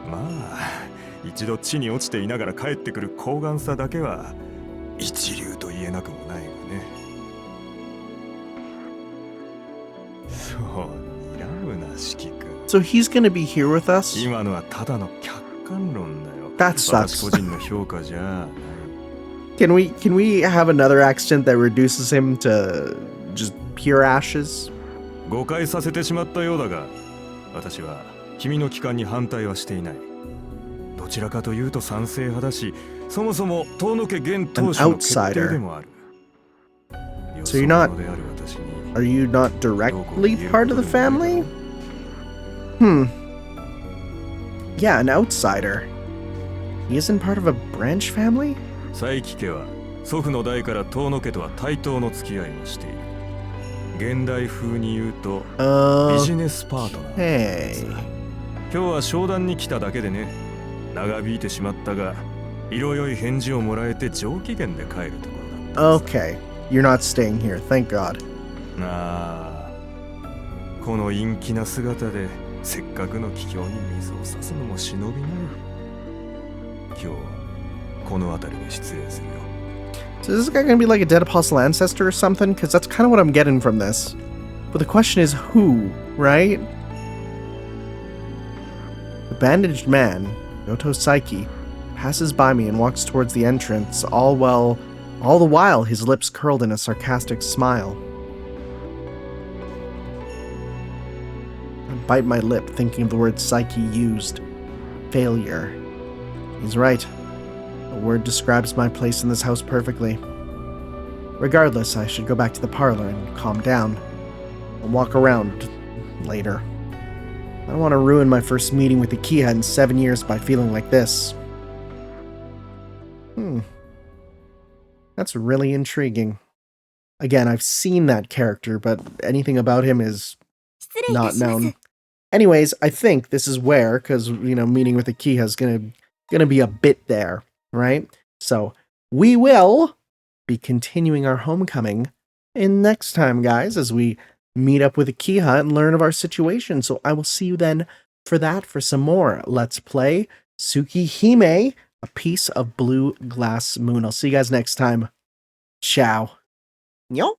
まあ一度地に落ちていながら帰ってくる高顔さだけは一流と言えなくもないがね。う睨むな四季君。 So he's gonna be here with us? 今のはただの客観論だよ。 That sucks. 私個人の評価じゃない。 Can we have another accident that reduces him to just pure ashes? 誤解させてしまったようだが、私は君の帰還に反対はしていない。どちらかというと賛成派だし、そもそも遠野家現当主の決定でもある。 So you're not... Are you not directly part of the family? Yeah, an outsider. He isn't part of a branch family? 佐伯家は祖父の代から遠野家とは対等の付き合いをしている。現代風に言うとビジネスパートナー。Hey. 今日は商談に来ただけでね。長引いてしまったが、色良い返事をもらえて上機嫌で帰るところだった。 Okay, you're not staying here, thank God. なあ、この陰気な姿でせっかくの帰郷に水を差すのも忍びない。今日はこの辺りで失礼するよ。 So is this guy gonna be like a dead apostle ancestor or something? Because that's kind of what I'm getting from this. But the question is who, right? The bandaged man, Yoto Saiki, passes by me and walks towards the entrance, all the while his lips curled in a sarcastic smile. I bite my lip, thinking of the word Saiki used. Failure. He's right. The word describes my place in this house perfectly. Regardless, I should go back to the parlor and calm down. I'll walk around later. I don't want to ruin my first meeting with Ikiha in 7 years by feeling like this. That's really intriguing. Again, I've seen that character, but anything about him is not known. Anyways, I think this is where, because, meeting with Ikiha is gonna be a bit there, right? So, we will be continuing our homecoming in next time, guys, as we meet up with Ikiha and learn of our situation. So I will see you then for that, for some more Let's Play Tsukihime, A Piece of Blue Glass Moon. I'll see you guys next time. Ciao. Yo.